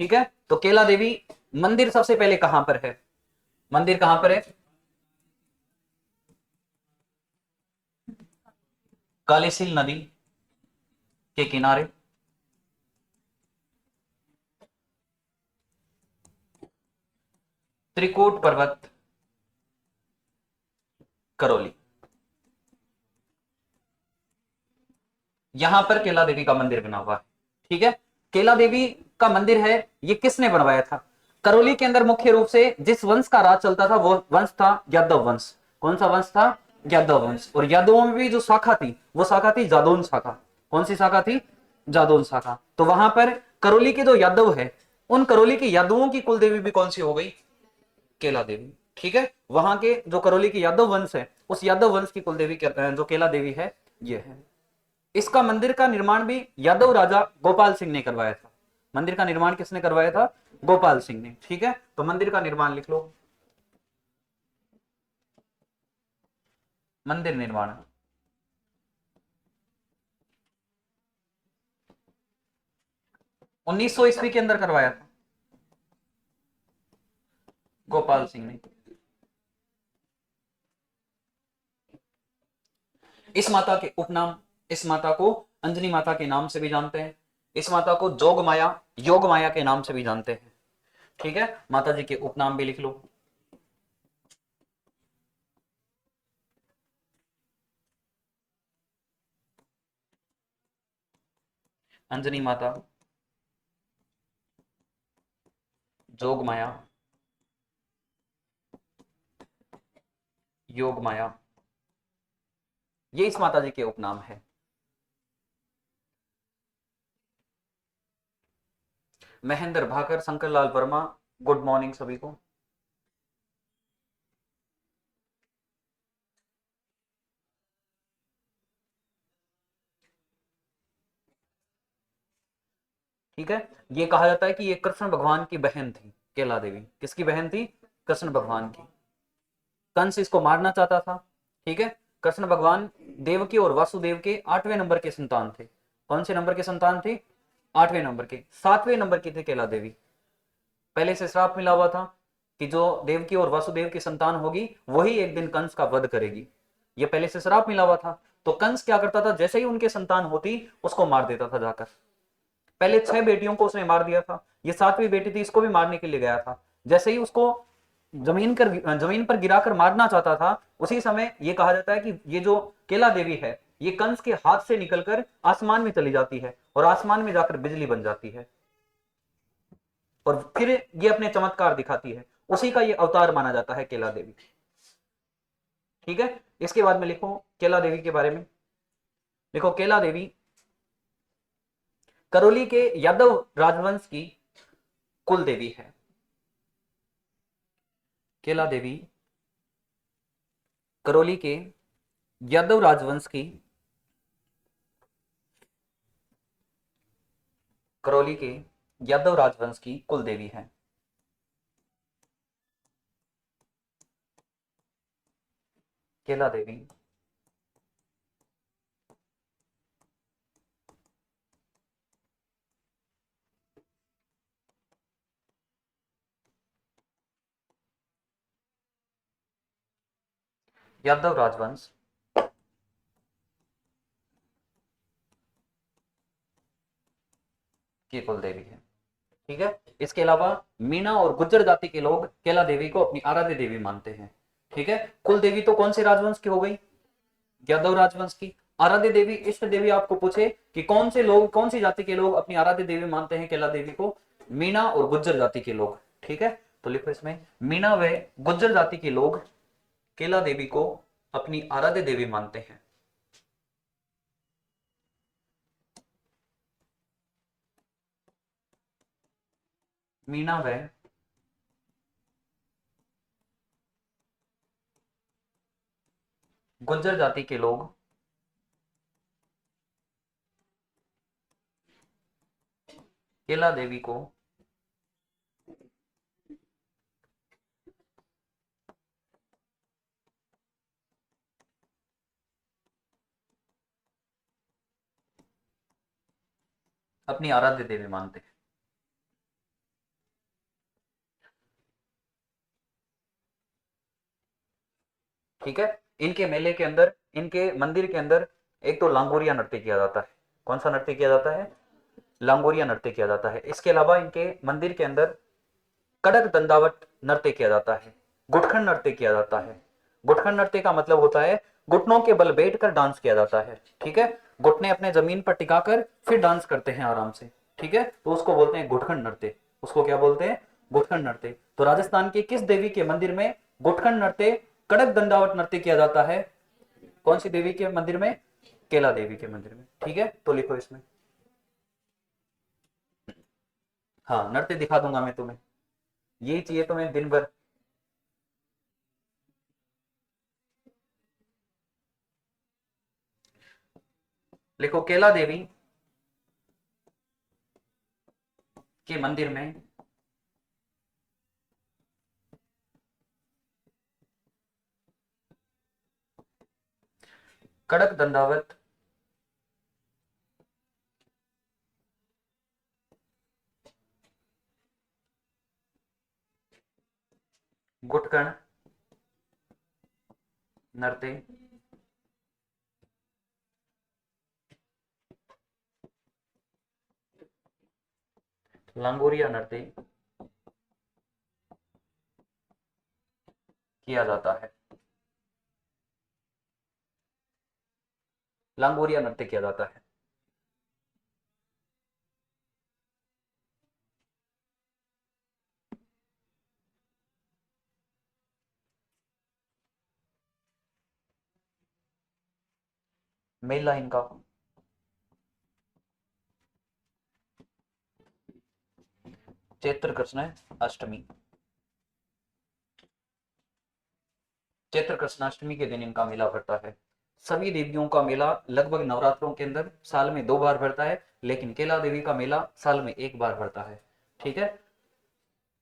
ठीक है, तो केला देवी मंदिर सबसे पहले कहां पर है? मंदिर कहां पर है? कालीसील नदी के किनारे, त्रिकूट पर्वत, करौली। यहां पर केला देवी का मंदिर बना हुआ है। ठीक है, केला देवी का मंदिर है, ये किसने बनवाया था? करौली के अंदर मुख्य रूप से जिस वंश का राज चलता था वो वंश था यादव वंश। कौन सा वंश था? यादव वंश। और यादवों में भी जो शाखा थी वो शाखा थी जादौन शाखा। कौन सी शाखा थी? जादौन शाखा। तो वहां पर करौली के जो यादव है, उन करौली के यादवों की कुल देवी भी कौन सी हो गई? केला देवी। ठीक है, वहां के जो करौली के यादव वंश है, उस यादव वंश की कुल देवी जो केला देवी है, ये है। इसका मंदिर का निर्माण भी यादव राजा गोपाल सिंह ने करवाया था। मंदिर का निर्माण किसने करवाया था? गोपाल सिंह ने। ठीक है, तो मंदिर का निर्माण लिख लो। मंदिर निर्माण 1900 ईस्वी के अंदर करवाया था गोपाल सिंह ने। इस माता के उपनाम, इस माता को अंजनी माता के नाम से भी जानते हैं, इस माता को जोग माया, योग माया के नाम से भी जानते हैं। ठीक है, माता जी के उपनाम भी लिख लो। अंजनी माता, जोग माया, योग माया, ये इस माता जी के उपनाम है। महेंद्र भाकर, शंकर लाल वर्मा, गुड मॉर्निंग सभी को। ठीक है, ये कहा जाता है कि ये कृष्ण भगवान की बहन थी केला देवी। किसकी बहन थी? कृष्ण भगवान की। कंस इसको मारना चाहता था। ठीक है, कृष्ण भगवान देवकी और वासुदेव के 8वें नंबर के संतान थे। कौन से नंबर के संतान थे? 8वें नंबर के। 7वें नंबर की थी केला देवी। पहले से श्राप मिला हुआ था कि जो देवकी और वासुदेव की संतान होगी वही एक दिन कंस का वध करेगी। ये पहले से श्राप मिला हुआ था। तो कंस क्या करता था, जैसे ही उनके संतान होती उसको मार देता था जाकर। पहले 6 बेटियों को उसने मार दिया था, ये 7वीं बेटी थी, इसको भी मारने के लिए गया था। जैसे ही उसको जमीन पर गिराकर मारना चाहता था, उसी समय ये कहा जाता है कि ये जो केला देवी है, ये कंस के हाथ से निकलकर आसमान में चली जाती है और आसमान में जाकर बिजली बन जाती है और फिर ये अपने चमत्कार दिखाती है। उसी का ये अवतार माना जाता है केला देवी। ठीक है, इसके बाद में लिखो केला देवी के बारे में। लिखो केला देवी करौली के यादव राजवंश की कुल देवी है। केला देवी करौली के यादव राजवंश की, करौली के यादव राजवंश की कुल देवी है। केला देवी यादव राजवंश की कुल देवी है। ठीक है, इसके अलावा मीणा और गुज्जर जाति के लोग केला देवी को अपनी आराध्य देवी मानते हैं। ठीक है, कुल देवी तो कौन से राजवंश की हो गई? यादव राजवंश की। आराध्य देवी, इष्ट देवी आपको पूछे कि कौन से लोग, कौन सी जाति के लोग अपनी आराध्य देवी मानते हैं केला देवी को? मीणा और गुज्जर जाति के लोग। ठीक है, तो लिखो इसमें मीणा व गुज्जर जाति के लोग केला देवी को अपनी आराध्य देवी मानते हैं। मीणा व गुज्जर जाति के लोग केला देवी को अपनी आराध्य देवी मानते हैं। ठीक है। इनके मेले के अंदर, इनके मंदिर के अंदर एक तो लांगोरिया नृत्य किया जाता है। कौन सा नृत्य किया जाता है? लांगोरिया नृत्य किया जाता है। इसके अलावा इनके मंदिर के अंदर कड़क दंडावत नृत्य किया जाता है, गुटखन नृत्य किया जाता है। गुटखन नृत्य का मतलब होता है घुटनों के बल बैठकर डांस किया जाता है। ठीक है, घुटने अपने जमीन पर टिकाकर फिर डांस करते हैं आराम से। ठीक है, तो उसको बोलते हैं गुटखन नृत्य। उसको क्या बोलते हैं? गुटखन नृत्य। तो राजस्थान के किस देवी के मंदिर में गुटखन नृत्य, कड़क दंडावत नृत्य किया जाता है? कौन सी देवी के मंदिर में? केला देवी के मंदिर में। ठीक है, तो लिखो इसमें। हाँ, नृत्य दिखा दूंगा मैं तुम्हें, यही चाहिए तुम्हें दिन भर। लिखो, केला देवी के मंदिर में कड़क दंडावत गुटकन नृत्य लंगोरिया नृत्य किया जाता है। लंगोरिया नृत्य किया जाता है। मेला इनका चैत्र कृष्ण अष्टमी। चैत्र कृष्णाष्टमी के दिन इनका मेला भरता है। सभी देवियों का मेला लगभग नवरात्रों के अंदर साल में 2 बार भरता है, लेकिन केला देवी का मेला साल में 1 बार भरता है। ठीक है,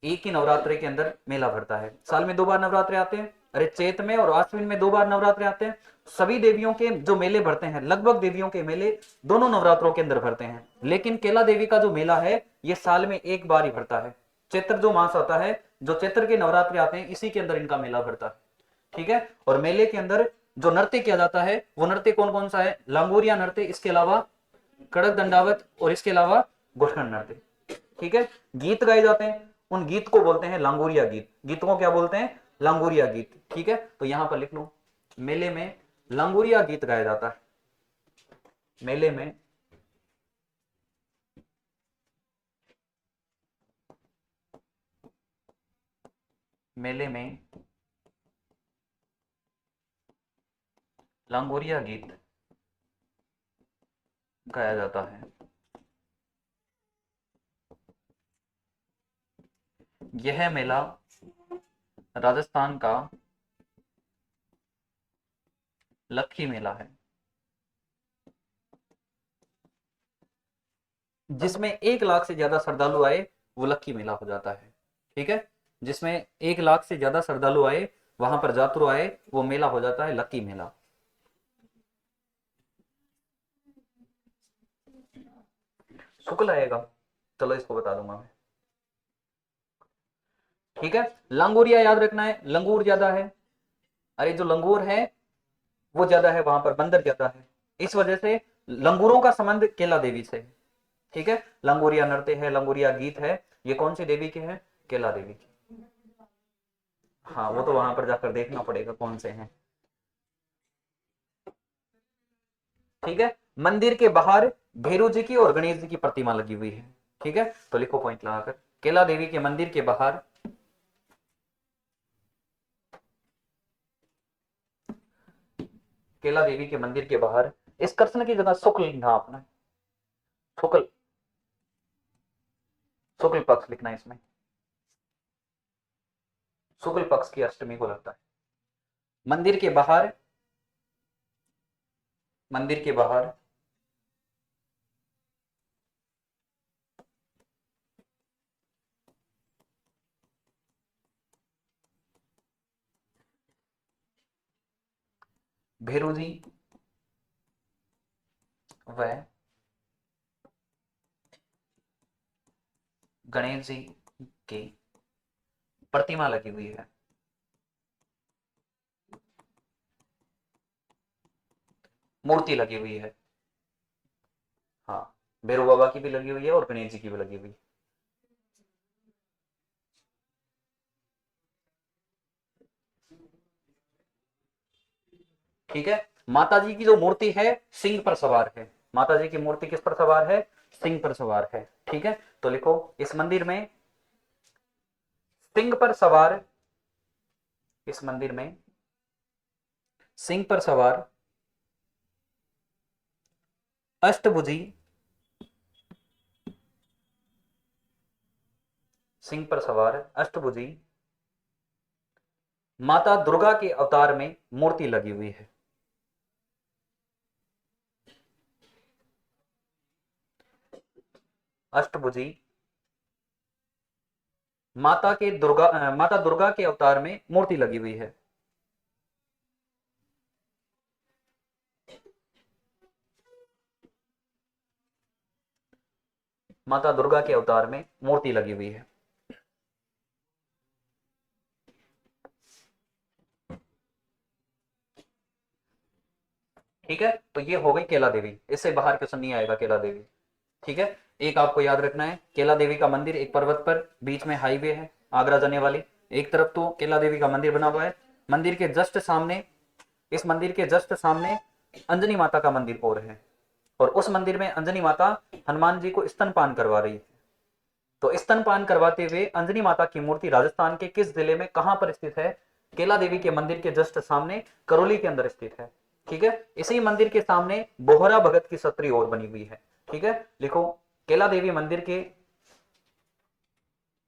एक ही नवरात्रि के अंदर मेला भरता है। साल में 2 बार नवरात्रे आते हैं, अरे चैत में और आश्विन में 2 बार नवरात्रे आते हैं। सभी देवियों के जो मेले भरते हैं, लगभग देवियों के मेले दोनों नवरात्रों के अंदर भरते हैं, लेकिन केला देवी का जो मेला है ये साल में 1 बार ही भरता है। चैत्र जो मास आता है, जो चैत्र के नवरात्रि आते हैं, इसी के अंदर इनका मेला भरता है। ठीक है, और मेले के अंदर जो नृत्य किया जाता है वो नृत्य कौन कौन सा है? लांगोरिया नृत्य, इसके अलावा कड़क दंडावत, और इसके अलावा गुटखन नृत्य। ठीक है, गीत गाए जाते हैं, उन गीत को बोलते हैं लांगोरिया गीत। गीत को क्या बोलते हैं? लांगोरिया गीत। ठीक है, तो यहां पर लिख लो, मेले में लांगोरिया गीत गाया जाता है। मेले में मेले में लांगोरिया गीत गाया जाता है। यह मेला राजस्थान का लक्खी मेला है, जिसमें 1 लाख से ज्यादा श्रद्धालु आए वो लक्खी मेला हो जाता है। ठीक है, जिसमें 1 लाख से ज्यादा श्रद्धालु आए, वहां पर जातरू आए, वो मेला हो जाता है लक्की मेला। शुक्ल आएगा, चलो इसको बता दूंगा मैं। ठीक है, लंगूरिया याद रखना है, लंगूर ज्यादा है। अरे जो लंगूर है वो ज्यादा है, वहां पर बंदर ज्यादा है, इस वजह से लंगूरों का संबंध केला देवी से है। ठीक है, लंगूरिया नृत्य है, लंगूरिया गीत है, ये कौन सी देवी के हैं? केला देवी के। हाँ, वो तो वहां पर जाकर देखना पड़ेगा कौन से हैं। ठीक है, मंदिर के बाहर भैरू जी की और गणेश जी की प्रतिमा लगी हुई है। ठीक है, तो लिखो पॉइंट लगाकर, केला देवी के मंदिर के बाहर केला देवी के मंदिर के बाहर, इस कृष्ण की जगह शुक्ल लिखना आपने। शुक्ल, शुक्ल पक्ष लिखना है इसमें। शुक्ल पक्ष की अष्टमी को लगता है। मंदिर के बाहर, मंदिर के बाहर भैरू जी व गणेश जी की प्रतिमा लगी हुई है। मूर्ति लगी हुई है। हाँ, भैरव बाबा की भी लगी हुई है और गणेश जी की भी लगी हुई है। ठीक है, माता जी की जो मूर्ति है सिंह पर सवार है। माता जी की मूर्ति किस पर सवार है? सिंह पर सवार है। ठीक है, तो लिखो इस मंदिर में सिंह पर सवार, इस मंदिर में सिंह पर सवार अष्टभुजी, सिंह पर सवार अष्टभुजी माता दुर्गा के अवतार में मूर्ति लगी हुई है। अष्टभुजी माता दुर्गा के अवतार में मूर्ति लगी हुई है। माता दुर्गा के अवतार में मूर्ति लगी हुई है। ठीक है, तो ये हो गई केला देवी, इससे बाहर क्वेश्चन नहीं आएगा केला देवी। ठीक है, एक आपको याद रखना है, केला देवी का मंदिर एक पर्वत पर, बीच में हाईवे है आगरा जाने वाली, एक तरफ तो केला देवी का मंदिर बना हुआ है, मंदिर के जस्ट सामने, इस मंदिर के जस्ट सामने अंजनी माता का मंदिर और है, और उस मंदिर में अंजनी माता हनुमान जी को स्तनपान करवा रही है। तो स्तनपान करवाते हुए अंजनी माता की मूर्ति राजस्थान के किस जिले में कहां पर स्थित है? केला देवी के मंदिर के जस्ट सामने करौली के अंदर स्थित है। ठीक है, इसी मंदिर के सामने बोहरा भगत की छतरी और बनी हुई है। ठीक है, लिखो केला देवी मंदिर के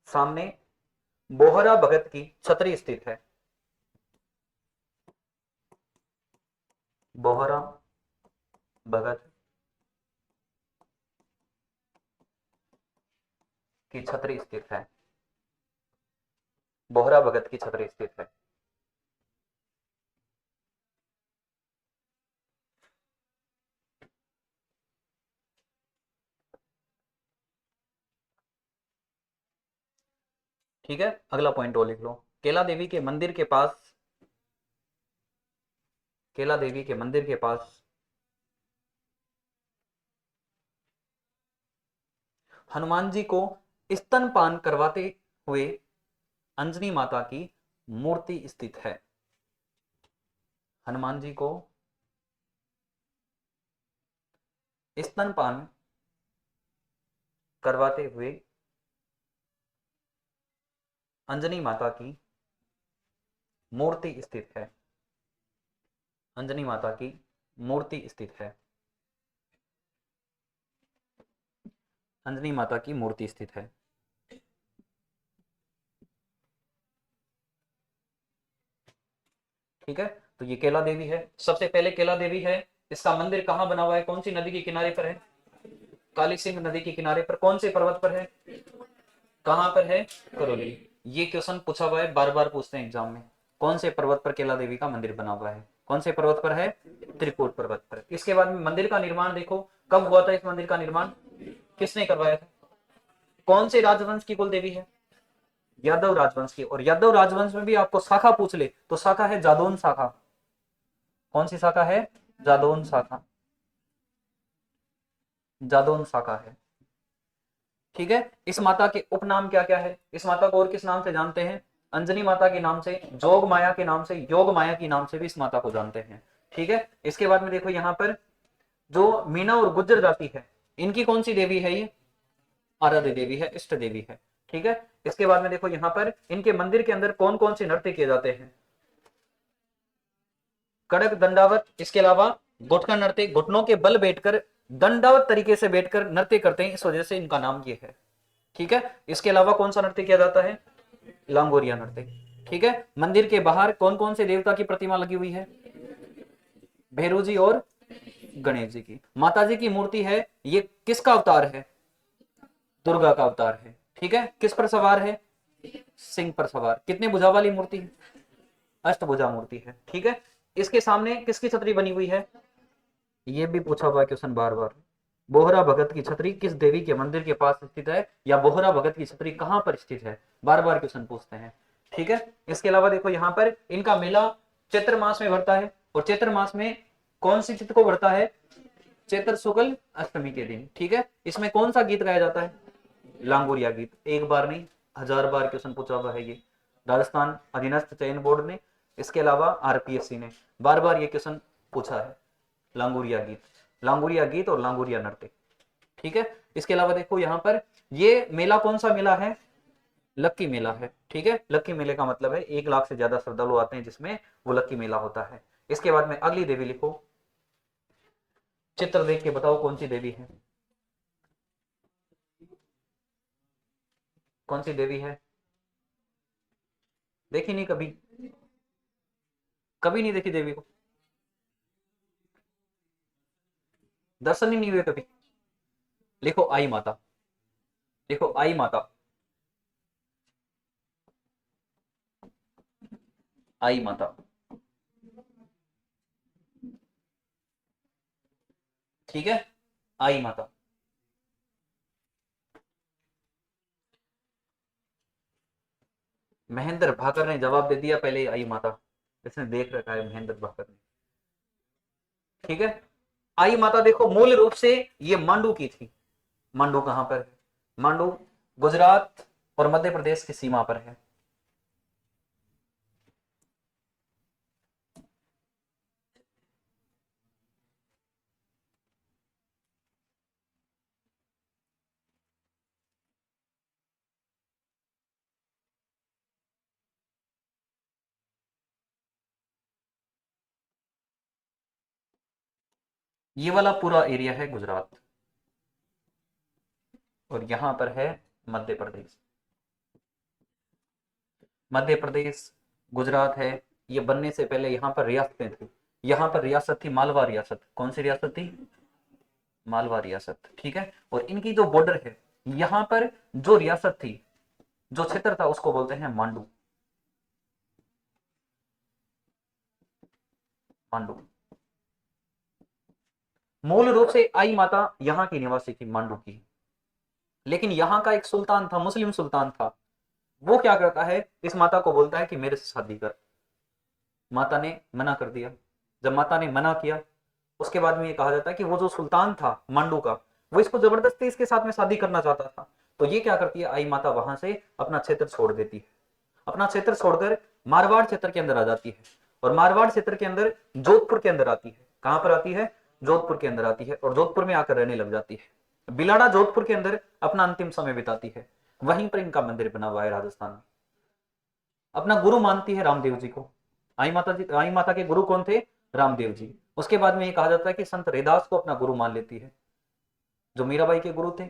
सामने बोहरा भगत की छतरी स्थित है। बोहरा भगत की छतरी स्थित है। बोहरा भगत की छतरी स्थित है। ठीक है, अगला पॉइंट और लिख लो, केला देवी के मंदिर के पास, केला देवी के मंदिर के पास हनुमान जी को स्तनपान करवाते हुए अंजनी माता की मूर्ति स्थित है। हनुमान जी को स्तनपान करवाते हुए अंजनी माता की मूर्ति स्थित है। अंजनी माता की मूर्ति स्थित है। अंजनी माता की मूर्ति स्थित है। ठीक है, तो ये केला देवी है, सबसे पहले केला देवी है। इसका मंदिर कहां बना हुआ है? कौन सी नदी के किनारे पर है? काली सिंध नदी के किनारे पर। कौन से पर्वत पर है? कहां पर है? करौली। ये क्वेश्चन पूछा हुआ है, बार बार पूछते हैं एग्जाम में, कौन से पर्वत पर केला देवी का मंदिर बना हुआ है? कौन से पर्वत पर है? त्रिकूट पर्वत पर। इसके बाद में मंदिर का निर्माण देखो, कब हुआ था इस मंदिर का निर्माण? किसने करवाया था? कौन से राजवंश की कुल देवी है? यादव राजवंश की। और यादव राजवंश में भी आपको शाखा पूछ ले तो शाखा है जादौन शाखा। कौन सी शाखा है? जादौन शाखा। जादौन शाखा है। ठीक है, इस माता के उपनाम क्या क्या है? इस माता को और किस नाम से जानते हैं? अंजनी माता के नाम से, जोग माया के नाम से, योग माया के नाम से भी इस माता को जानते हैं। ठीक है, इसके बाद में देखो यहाँ पर जो मीना और गुज्जर जाति है, इनकी कौन सी देवी है? ये आराध्य देवी है, इष्ट देवी है। ठीक है, इसके बाद में देखो यहाँ पर इनके मंदिर के अंदर कौन कौन से नृत्य किए जाते हैं? कड़क दंडावत, इसके अलावा घुटका नृत्य, घुटनों के बल बैठकर दंडावत तरीके से बैठकर नृत्य करते हैं, इस वजह से इनका नाम ये है। ठीक है, इसके अलावा कौन सा नृत्य किया जाता है? लांगोरिया नृत्य। ठीक है, मंदिर के बाहर कौन कौन से देवता की प्रतिमा लगी हुई है? भैरव जी और गणेश जी की। माता जी की मूर्ति है, ये किसका अवतार है? दुर्गा का अवतार है। ठीक है, किस पर सवार है? सिंह पर सवार। कितने भुजा वाली मूर्ति है? अष्टभुजा मूर्ति है। ठीक है, इसके सामने किसकी छतरी बनी हुई है? ये भी पूछा हुआ क्वेश्चन बार बार। बोहरा भगत की छतरी किस देवी के मंदिर के पास स्थित है, या बोहरा भगत की छतरी कहां पर स्थित है? बार बार क्वेश्चन पूछते हैं। ठीक है, इसके अलावा देखो यहाँ पर इनका मेला चैत्र मास में भरता है, और चैत्र मास में कौन सी तिथि को पड़ता है? चैत्र शुक्ल अष्टमी के दिन। ठीक है, इसमें कौन सा गीत गाया जाता है? लांगुरिया गीत। एक बार नहीं, 1000 बार क्वेश्चन पूछा हुआ है ये राजस्थान अधीनस्थ चयन बोर्ड ने, इसके अलावा आरपीएससी ने बार बार ये क्वेश्चन पूछा है। लांगुरिया गीत, लांगुरिया गीत और लांगुरिया नृत्य। ठीक है, इसके अलावा देखो यहाँ पर ये मेला कौन सा मेला है? लक्की मेला है। ठीक है, लक्की मेले का मतलब है 1 लाख से ज्यादा श्रद्धालु आते हैं जिसमें वो लक्की मेला होता है। इसके बाद में अगली देवी लिखो, चित्र देख के बताओ कौन सी देवी है, कौन सी देवी है? देखी नहीं कभी? कभी नहीं देखी देवी को? दर्शन ही नहीं हुए कभी? लिखो आई माता, लिखो आई माता, आई माता। ठीक है, आई माता। महेंद्र भाकर ने जवाब दे दिया पहले, आई माता। इसने देख रखा है महेंद्र भाकर ने। ठीक है, आई माता देखो मूल रूप से ये मांडू की थी। मांडू कहां पर है? मांडू गुजरात और मध्य प्रदेश की सीमा पर है। ये वाला पूरा एरिया है गुजरात और यहां पर है मध्य प्रदेश। मध्य प्रदेश, गुजरात है। ये बनने से पहले यहाँ पर रियासतें थी। यहाँ पर रियासत थी मालवा रियासत। कौन सी रियासत थी? मालवा रियासत। ठीक है, और इनकी जो बॉर्डर है, यहाँ पर जो रियासत थी, जो क्षेत्र था, उसको बोलते हैं मांडू। मांडू। मूल रूप से आई माता यहाँ की निवासी थी, मांडू की। लेकिन यहाँ का एक सुल्तान था, मुस्लिम सुल्तान था। वो क्या करता है, इस माता को बोलता है कि मेरे से शादी कर। माता ने मना कर दिया। जब माता ने मना किया, उसके बाद में ये कहा जाता है कि वो जो सुल्तान था मांडू का, वो इसको जबरदस्ती इसके साथ में शादी करना चाहता था। तो ये क्या करती है, आई माता वहां से अपना क्षेत्र छोड़ देती है। अपना क्षेत्र छोड़कर मारवाड़ क्षेत्र के अंदर आ जाती है, और मारवाड़ क्षेत्र के अंदर जोधपुर के अंदर आती है। कहां पर आती है? जोधपुर के अंदर आती है, और जोधपुर में आकर रहने लग जाती है। बिलाड़ा जोधपुर के अंदर अपना अंतिम समय बिताती है। वहीं पर इनका मंदिर बना हुआ है राजस्थान में। अपना गुरु मानती है रामदेव जी को। आई माता जी, आई माता के गुरु कौन थे? रामदेव जी। उसके बाद में ये कहा जाता है कि संत रैदास को अपना गुरु मान लेती है, जो मीराबाई के गुरु थे।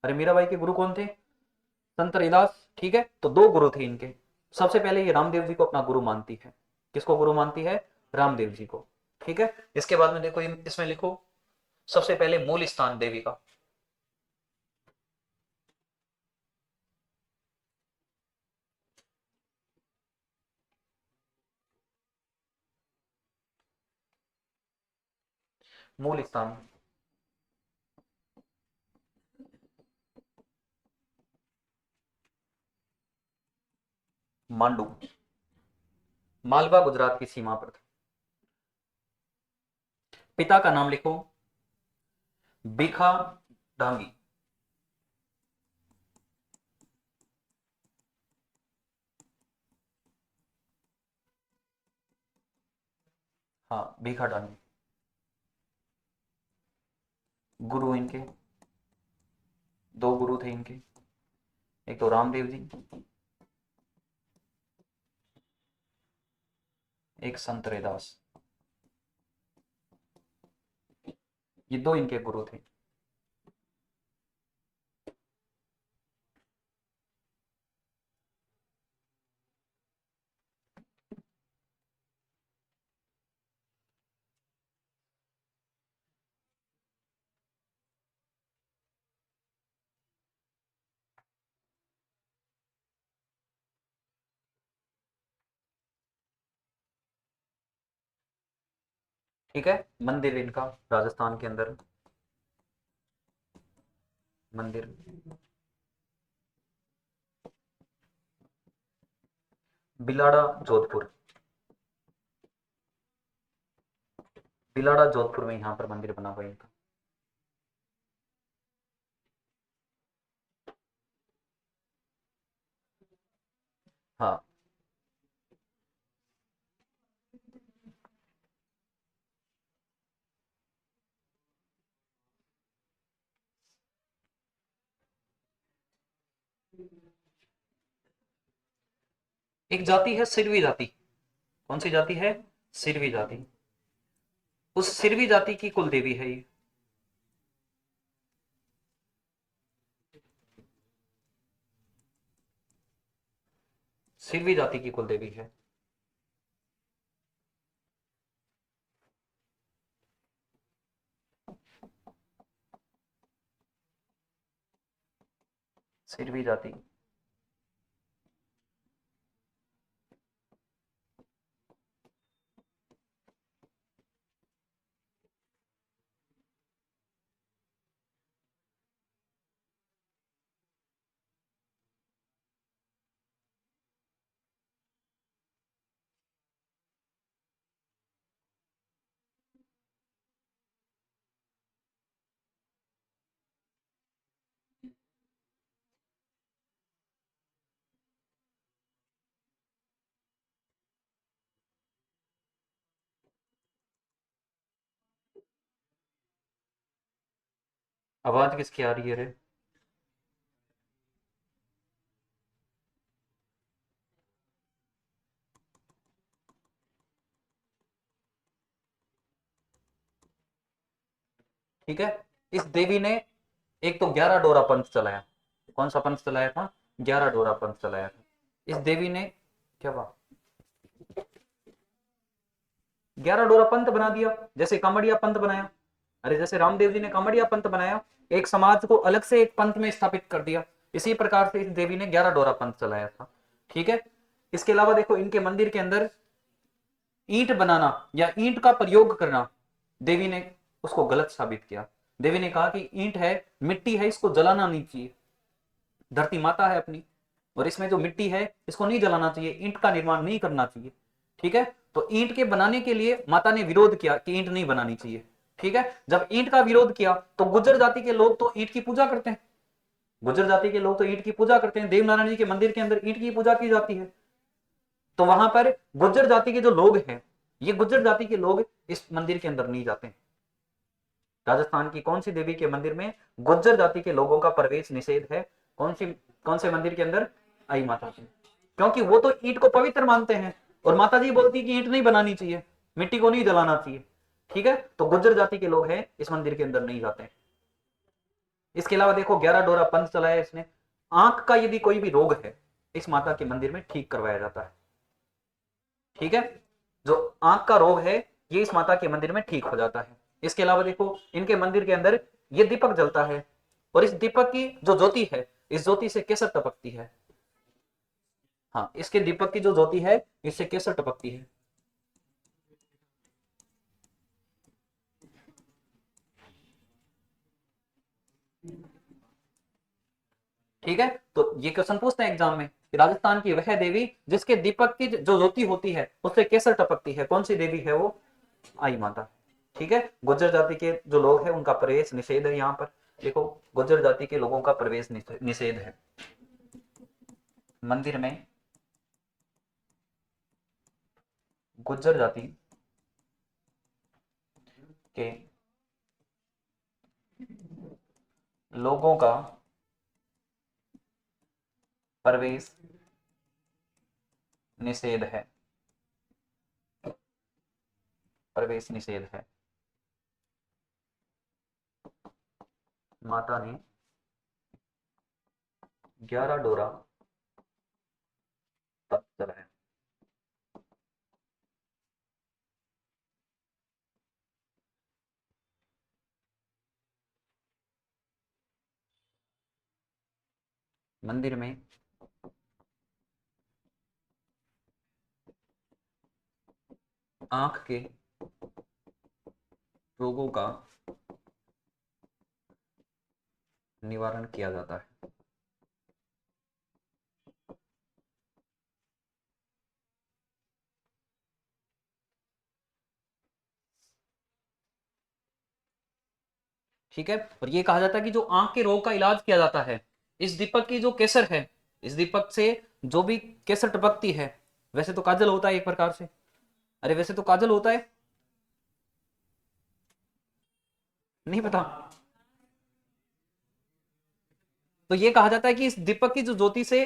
अरे मीराबाई के गुरु कौन थे? संत रैदास। ठीक है, तो 2 गुरु थे इनके। सबसे पहले ये रामदेव जी को अपना गुरु मानती है। किसको गुरु मानती है? रामदेव जी को। ठीक है, इसके बाद में देखो इसमें लिखो सबसे पहले मूल स्थान देवी का। मूल स्थान मांडू, मालवा गुजरात की सीमा पर था। पिता का नाम लिखो, बीखा डांगी। हाँ, भीखा डांगी। गुरु इनके 2 गुरु थे इनके, एक तो रामदेव जी, एक संत रैदास। ये 2 इनके गुरु थे। ठीक है, मंदिर इनका राजस्थान के अंदर, मंदिर बिलाड़ा जोधपुर। बिलाड़ा जोधपुर में यहाँ पर मंदिर बना हुआ है इनका। हाँ, एक जाति है सिरवी जाति। कौन सी जाति है? सिरवी जाति। उस सिरवी जाति की कुल देवी है ये। सिरवी जाति की कुल देवी है। सिरवी जाति। आवाज किसकी आ रही है रे? ठीक है। इस देवी ने एक तो 11 डोरा पंथ चलाया। कौन सा पंथ चलाया था? 11 डोरा पंथ चलाया था इस देवी ने। क्या हुआ? 11 डोरा पंथ बना दिया, जैसे कामड़िया पंथ बनाया। अरे जैसे रामदेव जी ने कामड़िया पंथ बनाया, एक समाज को अलग से एक पंथ में स्थापित कर दिया, इसी प्रकार से इस देवी ने 11 डोरा पंथ चलाया था। ठीक है। इसके अलावा देखो इनके मंदिर के अंदर ईंट बनाना या ईंट का प्रयोग करना, देवी ने उसको गलत साबित किया। देवी ने कहा कि ईंट है, मिट्टी है, इसको जलाना नहीं चाहिए। धरती माता है अपनी, और इसमें जो मिट्टी है इसको नहीं जलाना चाहिए, ईंट का निर्माण नहीं करना चाहिए। ठीक है। तो ईंट के बनाने के लिए माता ने विरोध किया कि ईंट नहीं बनानी चाहिए। ठीक है। जब ईंट का विरोध किया तो गुर्जर जाति के लोग तो ईंट की पूजा करते हैं। गुर्जर जाति के लोग तो ईंट की पूजा करते हैं, देवनारायण जी के मंदिर के अंदर ईंट की पूजा की जाती है। तो वहां पर गुर्जर जाति के जो लोग हैं, ये गुर्जर जाति के लोग इस मंदिर के अंदर नहीं जाते। राजस्थान की कौन सी देवी के मंदिर में गुर्जर जाति के लोगों का प्रवेश निषेध है? कौन सी, कौन से मंदिर के अंदर? आई माता की। क्योंकि वो तो ईंट को पवित्र मानते हैं, और माता जी बोलती कि ईंट नहीं बनानी चाहिए, मिट्टी को नहीं जलाना चाहिए। ठीक है। तो गुर्जर जाति के लोग हैं इस मंदिर के अंदर नहीं जाते। इसके अलावा देखो 11 डोरा पंथ चलाया इसने। आंख का यदि कोई भी रोग है, इस माता के मंदिर में ठीक करवाया जाता है। ठीक है। जो आंख का रोग है, ये इस माता के मंदिर में ठीक हो जाता है। इसके अलावा देखो इनके मंदिर के अंदर ये दीपक जलता है, और इस दीपक की जो ज्योति है, इस ज्योति से केसर टपकती है। हाँ, इसके दीपक की जो ज्योति है, इससे केसर टपकती है। ठीक है। तो ये क्वेश्चन पूछते हैं एग्जाम में कि राजस्थान की वह देवी जिसके दीपक की जो ज्योति होती है उससे केसर टपकती है, कौन सी देवी है वो? आई माता। ठीक है। गुर्जर जाति के जो लोग हैं उनका प्रवेश निषेध है यहाँ पर। देखो, गुर्जर जाति के लोगों का प्रवेश निषेध है मंदिर में। गुर्जर जाति के लोगों का प्रवेश निषेध है। प्रवेश निषेध है। माता ने 11 डोरा तप चलाया। मंदिर में आंख के रोगों का निवारण किया जाता है। ठीक है। और ये कहा जाता है कि जो आंख के रोग का इलाज किया जाता है, इस दीपक की जो केसर है, इस दीपक से जो भी केसर टपकती है, वैसे तो काजल होता है एक प्रकार से, अरे वैसे तो काजल होता है, नहीं पता। तो ये कहा जाता है कि इस दीपक की जो ज्योति से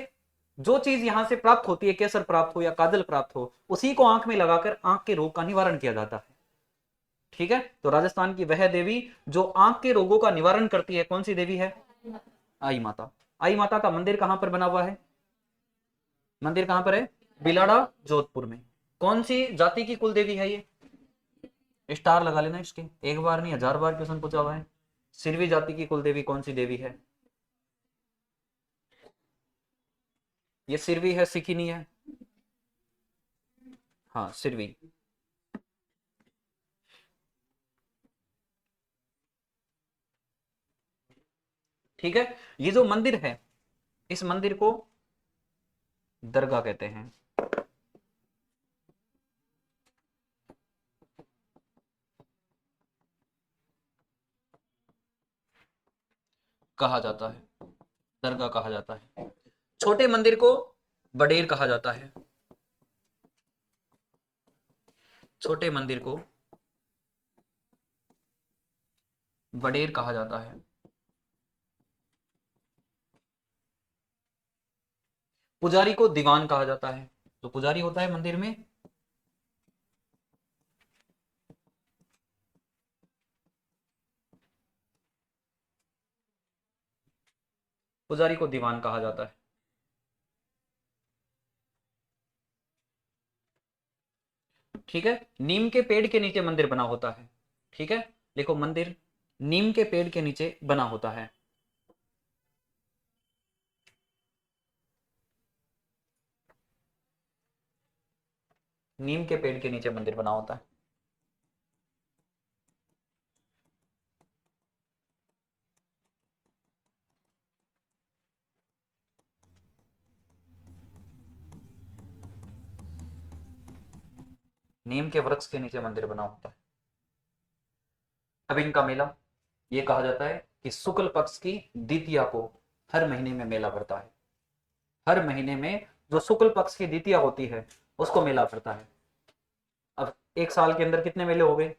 जो चीज यहां से प्राप्त होती है, केसर प्राप्त हो या काजल प्राप्त हो, उसी को आंख में लगाकर आंख के रोग का निवारण किया जाता है। ठीक है। तो राजस्थान की वह देवी जो आंख के रोगों का निवारण करती है, कौन सी देवी है? आई माता। आई माता का मंदिर कहां पर बना हुआ है? मंदिर कहां पर है? बिलाड़ा, जोधपुर में। कौन सी जाति की कुल देवी है ये? स्टार लगा लेना इसके, एक बार नहीं 1000 बार क्वेश्चन पूछा हुआ है। सिरवी जाति की कुल देवी कौन सी देवी है? ये सिरवी है, सिकिनी है। हाँ, सिरवी। ठीक है। ये जो मंदिर है, इस मंदिर को दरगाह कहते हैं। कहा जाता है, दरगाह कहा जाता है। छोटे मंदिर को बडेर कहा जाता है। छोटे मंदिर को बडेर कहा जाता है। पुजारी को दीवान कहा जाता है। तो पुजारी होता है मंदिर में, पुजारी को दीवान कहा जाता है। ठीक है। नीम के पेड़ के नीचे मंदिर बना होता है। ठीक है। देखो, मंदिर नीम के पेड़ के नीचे बना होता है। नीम के पेड़ के नीचे मंदिर बना होता है। नीम के वृक्ष के नीचे मंदिर बना होता है। अब इनका मेला, ये कहा जाता है कि शुक्ल पक्ष की द्वितीया को हर महीने में मेला भरता है। हर महीने में जो शुक्ल पक्ष की द्वितीया होती है, उसको मेला भरता है। अब एक साल के अंदर कितने मेले हो गए?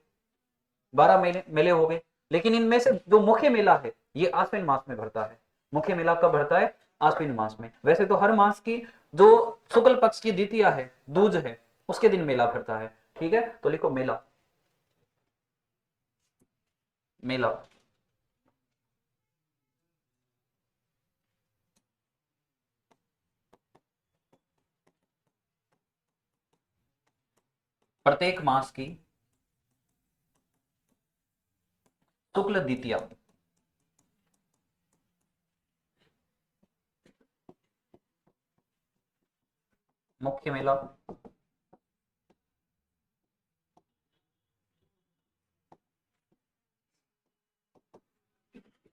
12 महीने मेले हो गए। लेकिन इनमें से जो मुख्य मेला है, ये आश्विन मास में भरता है। मुख्य मेला कब भरता है? आश्विन मास में। वैसे तो हर मास की जो शुक्ल पक्ष की द्वितीया है, दूज है, उसके दिन मेला भरता है। ठीक है। तो लिखो मेला। मेला। प्रत्येक मास की शुक्ल द्वितीया, मुख्य मेला।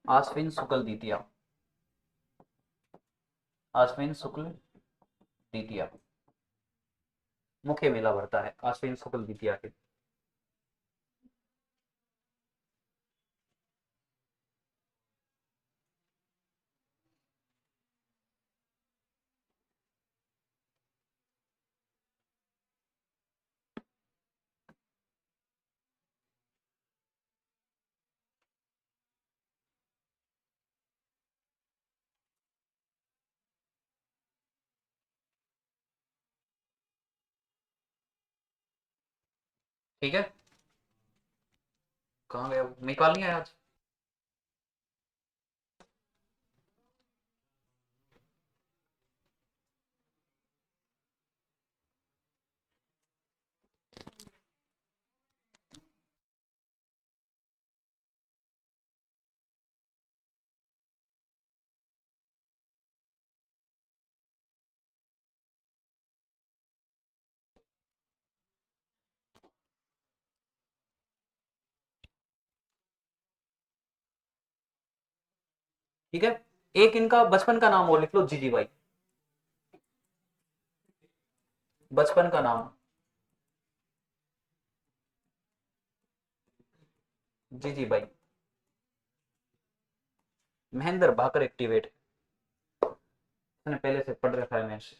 आश्विन शुक्ल द्वितीया। आश्विन शुक्ल द्वितीया मुख्य मेला भरता है आश्विन शुक्ल द्वितीया के। ठीक है। कहाँ गया? निकाल नहीं आया आज? ठीक है। एक इनका बचपन का नाम और लिख लो, जीजी बाई। बचपन का नाम जीजी बाई। महेंद्र भाकर एक्टिवेट, मैंने पहले से पढ़ रखा है मैं से।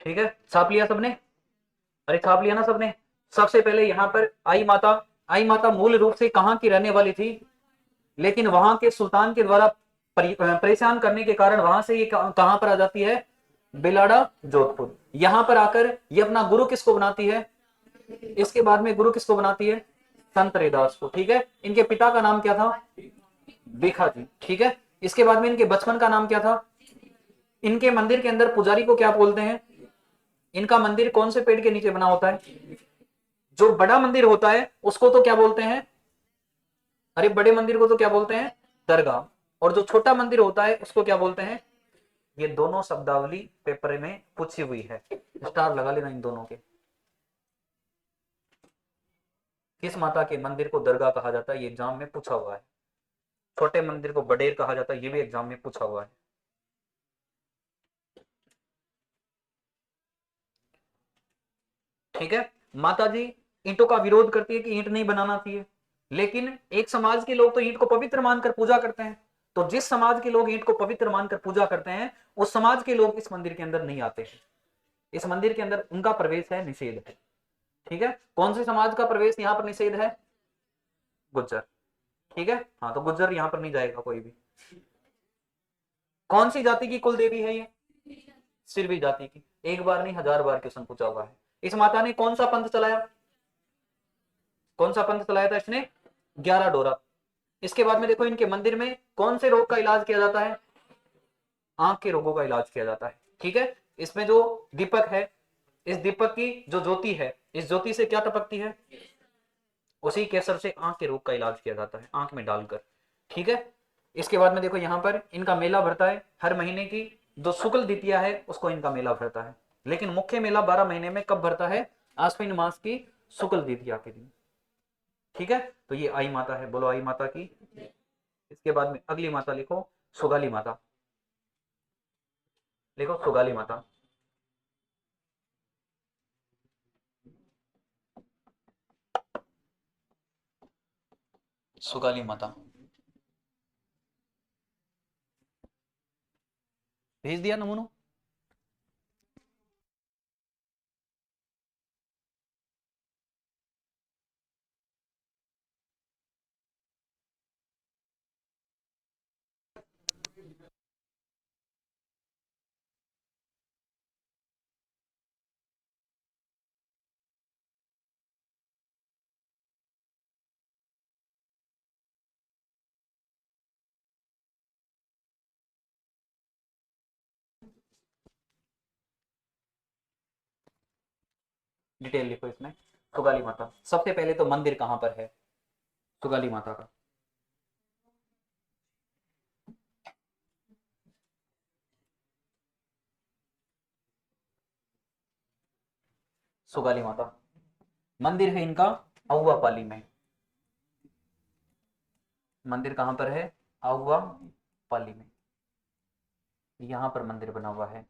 ठीक है, छाप लिया सबने? अरे छाप लिया ना सबने? सबसे पहले यहाँ पर आई माता, आई माता मूल रूप से कहाँ की रहने वाली थी, लेकिन वहां के सुल्तान के द्वारा परेशान करने के कारण वहां से ये कहां पर आ जाती है, बिलाड़ा जोधपुर। यहां पर आकर ये अपना गुरु किसको बनाती है, इसके बाद में गुरु किसको बनाती है, संत रैदास को। ठीक है, इनके पिता का नाम क्या था, बेखा जी। ठीक है, इसके बाद में इनके बचपन का नाम क्या था, इनके मंदिर के अंदर पुजारी को क्या बोलते हैं, इनका मंदिर कौन से पेड़ के नीचे बना होता है, जो बड़ा मंदिर होता है उसको तो क्या बोलते हैं, अरे बड़े मंदिर को तो क्या बोलते हैं, दरगाह, और जो छोटा मंदिर होता है उसको क्या बोलते हैं। ये दोनों शब्दावली पेपर में पूछी हुई है, स्टार लगा लेना इन दोनों के। किस माता के मंदिर को दरगाह कहा जाता है, ये एग्जाम में पूछा हुआ है। छोटे मंदिर को बडेर कहा जाता है, ये भी एग्जाम में पूछा हुआ है। ठीक है, माता जी ईंटों का विरोध करती है कि ईंट नहीं बनाना चाहिए, लेकिन एक समाज के लोग तो ईंट को पवित्र मानकर पूजा करते हैं। तो जिस समाज के लोग ईंट को पवित्र मानकर पूजा करते हैं, उस समाज के लोग इस मंदिर के अंदर नहीं आते हैं। इस मंदिर के अंदर उनका प्रवेश है, निषेध है। ठीक है, कौन से समाज का प्रवेश यहां पर निषेध है, गुज्जर। ठीक है, हाँ तो गुज्जर यहां पर नहीं जाएगा कोई भी। कौन सी जाति की कुल देवी है ये, सिरवी जाति की। एक बार नहीं 1000 बार क्वेश्चन पूछा हुआ है। इस माता ने कौन सा पंथ चलाया, कौन सा पंथ चलाया था इसने, 11 डोरा। इसके बाद में देखो इनके मंदिर में कौन से रोग का इलाज किया जाता है, आंख के रोगों का इलाज किया जाता है। ठीक है, इसमें जो दीपक है, इस दीपक की जो ज्योति है, इस ज्योति से क्या टपकती है, उसी केसर से आंख के रोग का इलाज किया जाता है, आंख में डालकर। ठीक है, इसके बाद में देखो यहाँ पर इनका मेला भरता है हर महीने की, जो शुक्ल द्वितीया है उसको इनका मेला भरता है। लेकिन मुख्य मेला 12 महीने में कब भरता है, आश्विन मास की शुक्ल द्वितीया के दिन। ठीक है, तो ये आई माता है, बोलो आई माता की। इसके बाद में अगली माता लिखो, सुगाली माता। लिखो सुगाली माता। सुगाली माता भेज दिया नमूनो। डिटेल लिखो इसमें। सुगाली माता, सबसे पहले तो मंदिर कहां पर है सुगाली माता का, सुगाली माता मंदिर है इनका अहुआ पाली में। मंदिर कहां पर है, अहुआ पाली में, यहां पर मंदिर बना हुआ है।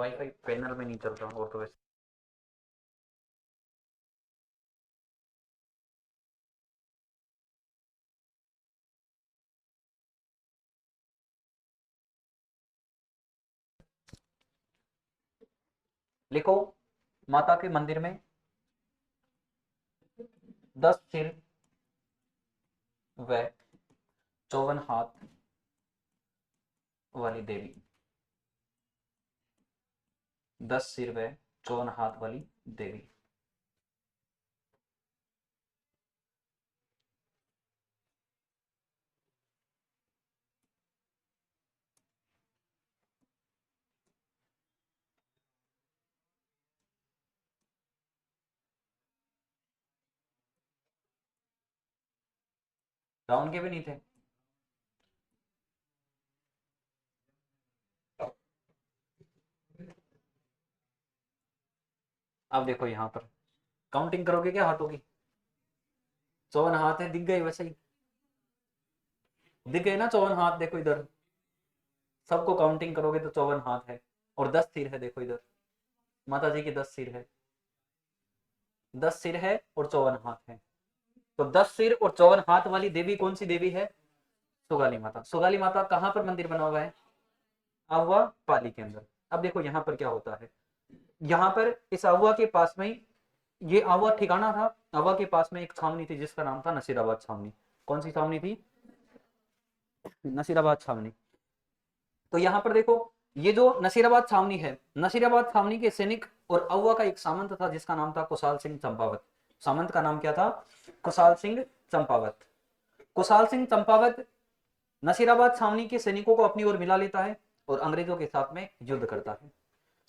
वाईफाई पैनल में नहीं चल रहा और तो वैसे लिखो, माता के मंदिर में 10 सिर व 54 हाथ वाली देवी। 10 सिर व 54 हाथ वाली देवी। राउंड के भी नहीं थे। अब देखो यहां पर काउंटिंग करोगे क्या हाथों की? 54 हाथ है, दिख गए वैसे ही दिख गए ना 54 हाथ, देखो इधर सबको काउंटिंग करोगे तो 54 हाथ है और 10 सिर है, देखो इधर माता जी के 10 सिर है, 10 सिर है और 54 हाथ है। तो 10 सिर और 54 हाथ वाली देवी कौन सी देवी है? सुगाली माता। सुगाली माता कहां पर मंदिर बना हुआ है? आहुआ पाली के अंदर। अब देखो यहां पर क्या होता है, यहाँ पर इस आहुआ के पास में ये आहुआ ठिकाना था। आहुआ के पास में एक छावनी थी जिसका नाम था नसीराबाद छावनी। कौन सी छावनी थी? नसीराबाद छावनी। तो यहाँ पर देखो ये जो नसीराबाद छावनी है, नसीराबाद छावनी के सैनिक और आहुआ का एक सामंत था जिसका नाम था कुशाल सिंह चंपावत। सामंत का नाम क्या था? कुशाल सिंह चंपावत। कुशाल सिंह चंपावत नसीराबाद छावनी के सैनिकों को अपनी ओर मिला लेता है और अंग्रेजों के साथ में युद्ध करता है।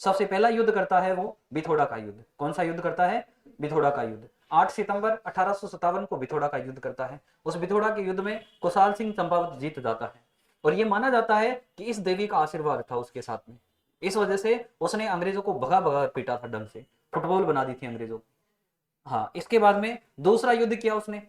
सबसे पहला युद्ध करता है वो बिथोड़ा का युद्ध। कौन सा युद्ध करता है? बिथोड़ा का युद्ध। 8 सितंबर 1857 को बिथोड़ा का युद्ध करता है। उस बिथोड़ा के युद्ध में कुशाल सिंह चंपावत जीत जाता है और यह माना जाता है कि इस देवी का आशीर्वाद था उसके साथ में। इस वजह से उसने अंग्रेजों को भगा भगा पीटा था, ढंग से फुटबॉल बना दी थी अंग्रेजों। हाँ, इसके बाद में दूसरा युद्ध किया उसने।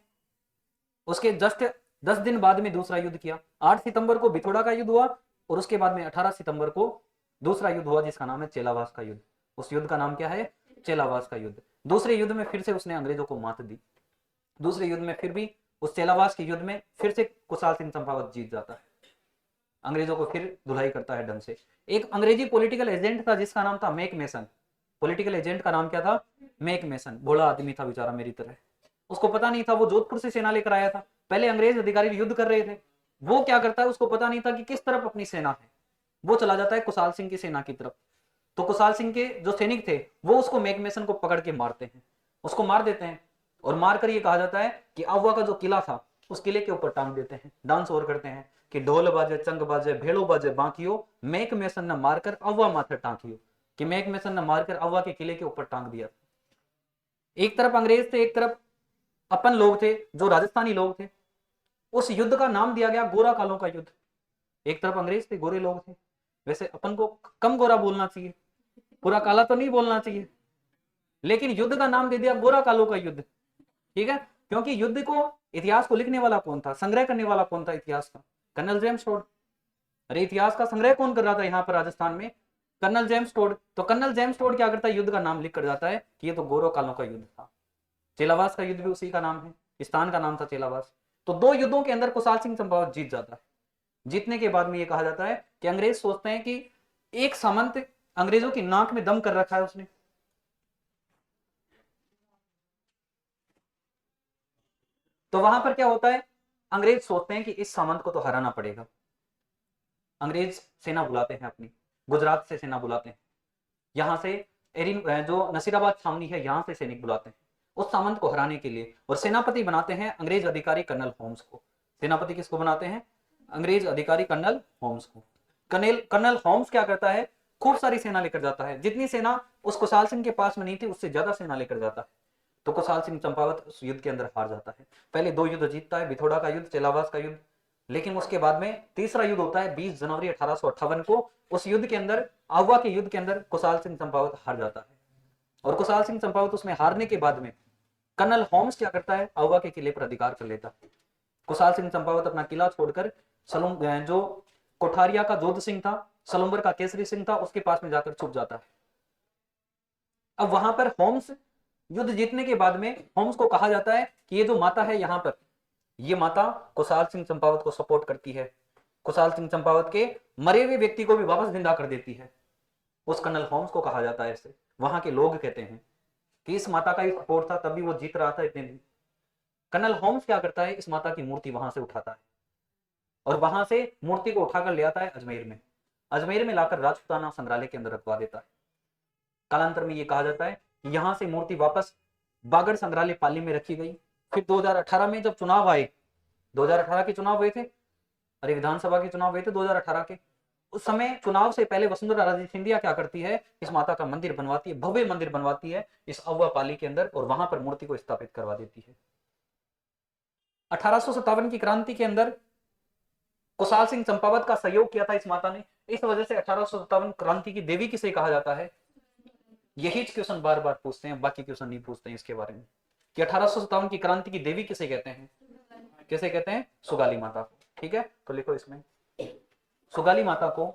उसके जस्ट 10 दिन बाद में दूसरा युद्ध किया। 8 सितंबर को बिथोड़ा का युद्ध हुआ और उसके बाद में 18 सितंबर को दूसरा युद्ध हुआ जिसका नाम है चेलावास का युद्ध। उस युद्ध का नाम क्या है? चेलावास का युद्ध। दूसरे युद्ध में फिर से उसने अंग्रेजों को मात दी। दूसरे युद्ध में फिर भी उस चेलावास के युद्ध में फिर से कुशाल सिंह चंपावत जीत जाता है, अंग्रेजों को फिर धुलाई करता है ढंग से। एक अंग्रेजी पॉलिटिकल एजेंट था जिसका नाम था मैक मेसन। पॉलिटिकल एजेंट का नाम क्या था? Mac mason. भोला आदमी था बेचारा मेरी तरह। उसको पता नहीं था, वो जोधपुर से सेना लेकर आया था। पहले अंग्रेज अधिकारी युद्ध कर रहे थे, वो क्या करता है उसको पता नहीं था कि किस तरफ अपनी सेना है। वो चला जाता है कुशाल सिंह की सेना की तरफ। तो कुशाल सिंह के जो सैनिक थे वो उसको मैकमेसन को पकड़ के मारते हैं, उसको मार देते हैं और मारकर ये कहा जाता है कि आहुआ का जो किला था उस किले के ऊपर टांग देते हैं। डांस और करते हैं कि ढोल बाजे चंग बाजे भेड़ो बाजे बांकियो, मैकमेसन ने मारकर आहुआ माथे टांकियो। कि मैकमेसन ने मारकर आहुआ के किले के ऊपर टांग दिया। एक तरफ अंग्रेज थे, एक तरफ अपन लोग थे जो राजस्थानी लोग थे। उस युद्ध का नाम दिया गया गोरा कालों का युद्ध। एक तरफ अंग्रेज थे, गोरे लोग थे। वैसे अपन को कम गोरा बोलना चाहिए, पूरा काला तो नहीं बोलना चाहिए, लेकिन युद्ध का नाम दे दिया गोरा कालों का युद्ध। ठीक है, क्योंकि युद्ध को, इतिहास को लिखने वाला कौन था, संग्रह करने वाला कौन था इतिहास का? Colonel James Tod. अरे इतिहास का संग्रह कौन कर रहा था यहाँ पर राजस्थान में? Colonel James Tod. तो कर्नल जेम्स टोड क्या करता है, युद्ध का नाम लिख कर जाता है कि ये तो गोरो कालों का युद्ध था। चेलावास का युद्ध भी उसी का नाम है, स्थान का नाम था चेलावास। तो 2 युद्धों के अंदर कुशाल सिंह चंपावत जीत जाता है। जीतने के बाद में ये कहा जाता है कि अंग्रेज सोचते हैं कि एक सामंत अंग्रेजों की नाक में दम कर रखा है उसने। तो वहां पर क्या होता है, अंग्रेज सोचते हैं कि इस सामंत को तो हराना पड़ेगा। अंग्रेज सेना बुलाते हैं अपनी, गुजरात से सेना बुलाते हैं, यहां से एरिन जो नसीराबाद छावनी है यहां से सैनिक बुलाते हैं उस सामंत को हराने के लिए। और सेनापति बनाते हैं अंग्रेज अधिकारी कर्नल होम्स को। सेनापति किसको बनाते हैं? अंग्रेज अधिकारी कर्नल होम्स को। कर्नल होम्स क्या करता है, खूब सारी सेना लेकर जाता है। जितनी सेना उस कुशाल सिंह के पास में नहीं थी उससे ज्यादा सेना लेकर जाता है। तो कुशाल सिंह चंपावत उस युद्ध के अंदर हार जाता है। पहले 2 युद्ध जीतता है, बिथोड़ा का युद्ध, चेलावास का युद्ध। लेकिन उसके बाद में तीसरा युद्ध होता है 20 जनवरी 1858 को। उस युद्ध के अंदर, आहुआ के युद्ध के अंदर कुशाल सिंह चंपावत हार जाता है। और कुशाल सिंह चंपावत उसमें हारने के बाद में कर्नल होम्स क्या करता है, आहुआ के किले पर अधिकार कर लेता है। कुशाल सिंह चंपावत अपना किला छोड़कर सलून जो कोठारिया का जोध सिंह था सलुम्बर का केसरी सिंह था, उसके पास में जाकर छुप जाता है। अब वहां पर होम्स युद्ध जीतने के बाद में होम्स को कहा जाता है कि ये जो माता है यहाँ पर, ये माता कुशाल सिंह चंपावत को सपोर्ट करती है, कुशाल सिंह चंपावत के मरे हुए व्यक्ति को भी वापस जिंदा कर देती है। उस कर्नल होम्स को कहा जाता है ऐसे, वहां के लोग कहते हैं कि इस माता का ही सपोर्ट था तभी वो जीत रहा था इतने दिन। कर्नल होम्स क्या करता है, इस माता की मूर्ति वहां से उठाता है और वहां से मूर्ति को उठाकर ले आता है अजमेर में, अजमेर में लाकर राजपूताना संग्रहालय के अंदर रखवा देता है। कालांतर में यह कहा जाता है कि यहां से मूर्ति वापस बागड़ संग्रहालय पाली में रखी गई। फिर 2018 में जब चुनाव आए, 2018 के चुनाव हुए थे, अरे विधानसभा के चुनाव हुए थे 2018 के, उस समय चुनाव से पहले वसुंधरा राजे सिंधिया क्या करती है, इस माता का मंदिर बनवाती है, भव्य मंदिर बनवाती है इस अव्वा पाली के अंदर, और वहां पर मूर्ति को स्थापित करवा देती है। 1857 की क्रांति के अंदर कुशाल सिंह चंपावत का सहयोग किया था इस माता ने, इस वजह से 1857 क्रांति की देवी किसे कहा जाता है। यही क्वेश्चन बार बार पूछते हैं, बाकी क्वेश्चन नहीं पूछते हैं इसके बारे में कि 1857 की क्रांति की देवी किसे कहते हैं, किसे कहते हैं, सुगाली माता को। ठीक है, तो लिखो इसमें सुगाली माता को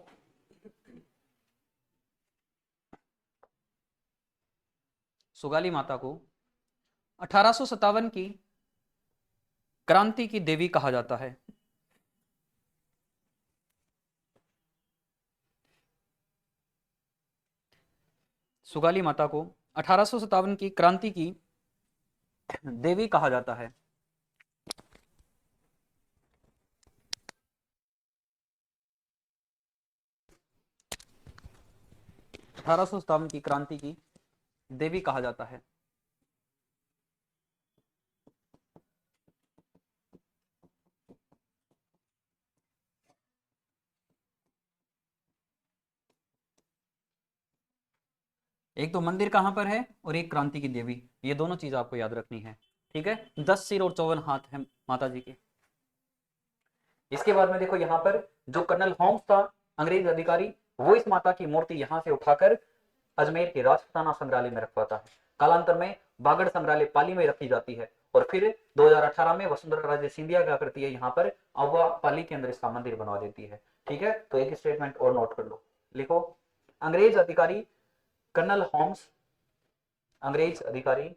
सुगाली माता को 1857 की क्रांति की देवी कहा जाता है। सुगाली माता को 1857 की क्रांति की देवी कहा जाता है। अठारह सौ सत्तावन की क्रांति की देवी कहा जाता है। एक तो मंदिर कहां पर है और एक क्रांति की देवी, ये दोनों चीज आपको याद रखनी है। ठीक है, 10 सिर और 54 हाथ हैं माता जी के। इसके बाद में देखो यहाँ पर जो कर्नल होम्स था अंग्रेज अधिकारी, वो इस माता की मूर्ति यहाँ से उठाकर अजमेर के राजपूताना संग्रहालय में रखवाता है। कालांतर में बागड़ संग्रहालय पाली में रखी जाती है और फिर 2018 में वसुंधरा राजे सिंधिया क्या करती है, यहाँ पर अव्वा पाली के अंदर इसका मंदिर बनवा देती है। ठीक है, तो एक स्टेटमेंट और नोट कर लो, लिखो अंग्रेज अधिकारी कर्नल होम्स, अंग्रेज अधिकारी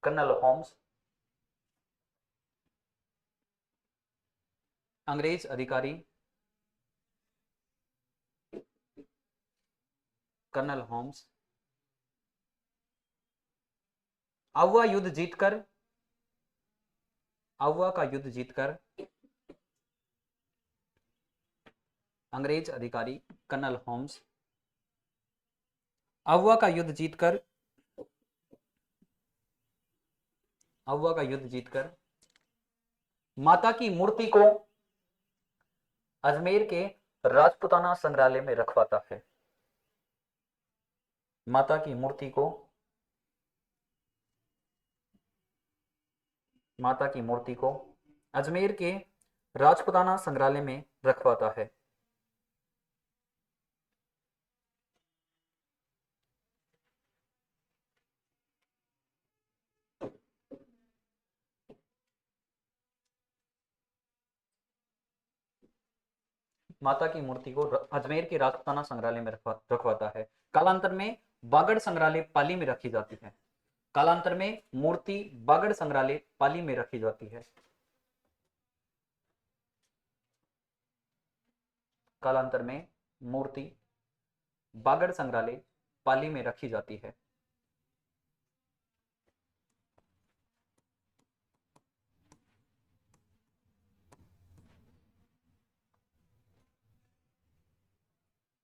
कर्नल होम्स, अंग्रेज अधिकारी कर्नल होम्स अव्वा युद्ध जीतकर, अव्वा का युद्ध जीतकर अंग्रेज अधिकारी कर्नल होम्स अव्वा का युद्ध जीतकर, अव्वा का युद्ध जीतकर माता की मूर्ति को अजमेर के राजपूताना संग्रहालय में रखवाता है। माता की मूर्ति को, माता की मूर्ति को अजमेर के राजपूताना संग्रहालय में रखवाता है। माता की मूर्ति को अजमेर के राजपूताना संग्रहालय में रखवाता है। कालांतर में बागड़ संग्रहालय पाली में रखी जाती है। कालांतर में मूर्ति बागड़ संग्रहालय पाली में रखी जाती है। कालांतर में मूर्ति बागड़ संग्रहालय पाली में रखी जाती है।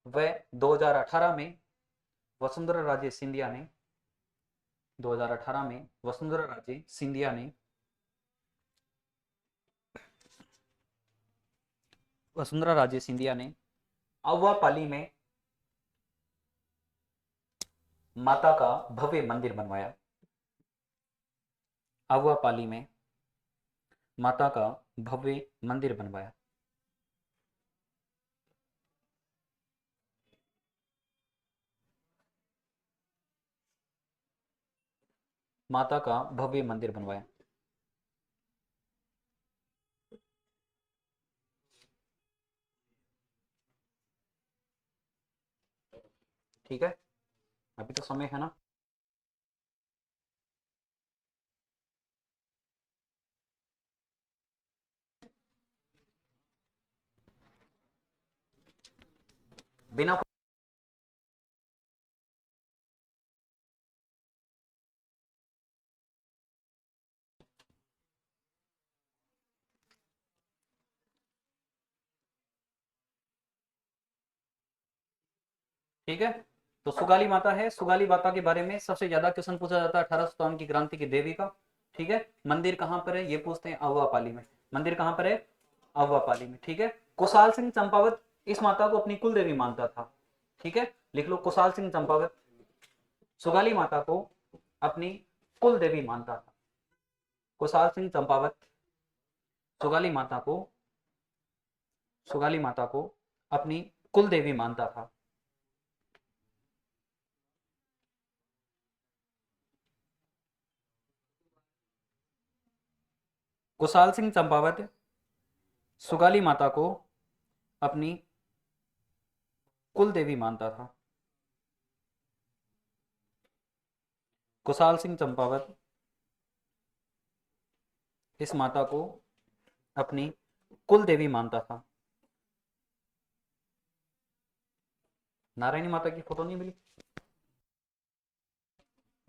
वह 2018 में वसुंधरा राजे सिंधिया ने 2018 में वसुंधरा राजे सिंधिया ने वसुंधरा राजे सिंधिया ने अव्वा पाली में माता का भव्य मंदिर बनवाया। अव्वा पाली में माता का भव्य मंदिर बनवाया। माता का भव्य मंदिर बनवाया। ठीक है, अभी तो समय है ना। बिना, ठीक है। तो सुगाली माता है, सुगाली माता के बारे में सबसे ज्यादा क्वेश्चन पूछा जाता है 1857 की क्रांति की देवी का। ठीक है, मंदिर कहां पर है ये पूछते हैं, अहुआपाली में। मंदिर कहां पर है, अहुआपाली में। ठीक है, कुशाल सिंह चंपावत इस माता को अपनी कुल देवी मानता था। ठीक है, लिख लो, कुशाल सिंह चंपावत सुगाली माता को अपनी कुल देवी मानता था। कुशाल सिंह चंपावत सुगाली माता को, सुगाली माता को अपनी कुल देवी मानता था। कुशाल सिंह चंपावत सुगाली माता को अपनी कुल देवी मानता था। कुशाल सिंह चंपावत इस माता को अपनी कुल देवी मानता था। नारायणी माता की फोटो नहीं मिली,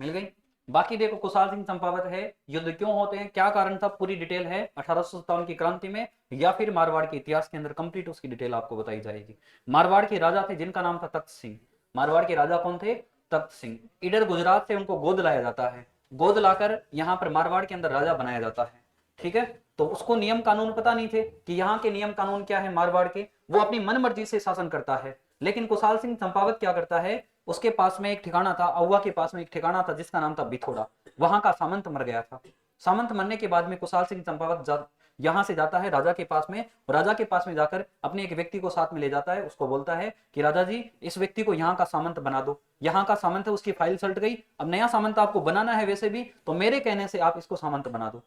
मिल गई। बाकी देखो, कुशाल सिंह चंपावत है, युद्ध क्यों होते हैं, क्या कारण था, पूरी डिटेल है 1857 की क्रांति में, या फिर मारवाड़ के इतिहास के अंदर कंप्लीट उसकी डिटेल आपको बताई जाएगी। मारवाड़ के राजा थे जिनका नाम था तख्त सिंह। मारवाड़ के राजा कौन थे, तख्त सिंह। इधर गुजरात से उनको गोद लाया जाता है, गोद लाकर यहाँ पर मारवाड़ के अंदर राजा बनाया जाता है। ठीक है, तो उसको नियम कानून पता नहीं थे कि यहाँ के नियम कानून क्या है मारवाड़ के, वो अपनी मन मर्जी से शासन करता है। लेकिन कुशाल सिंह चंपावत क्या करता है, उसके पास में एक ठिकाना था, अहुआ के पास में एक ठिकाना था जिसका नाम था बिथोड़ा। वहां का सामंत मर गया था। सामंत मरने के बाद में कुशाल सिंह चंपावत यहां से जाता है राजा के पास में, और राजा के पास में जाकर अपने एक व्यक्ति को साथ में ले जाता है, उसको बोलता है कि राजा जी, इस व्यक्ति को यहाँ का सामंत बना दो। यहाँ का सामंत है, उसकी फाइल सल्ट गई, अब नया सामंत आपको बनाना है वैसे भी, तो मेरे कहने से आप इसको सामंत बना दो।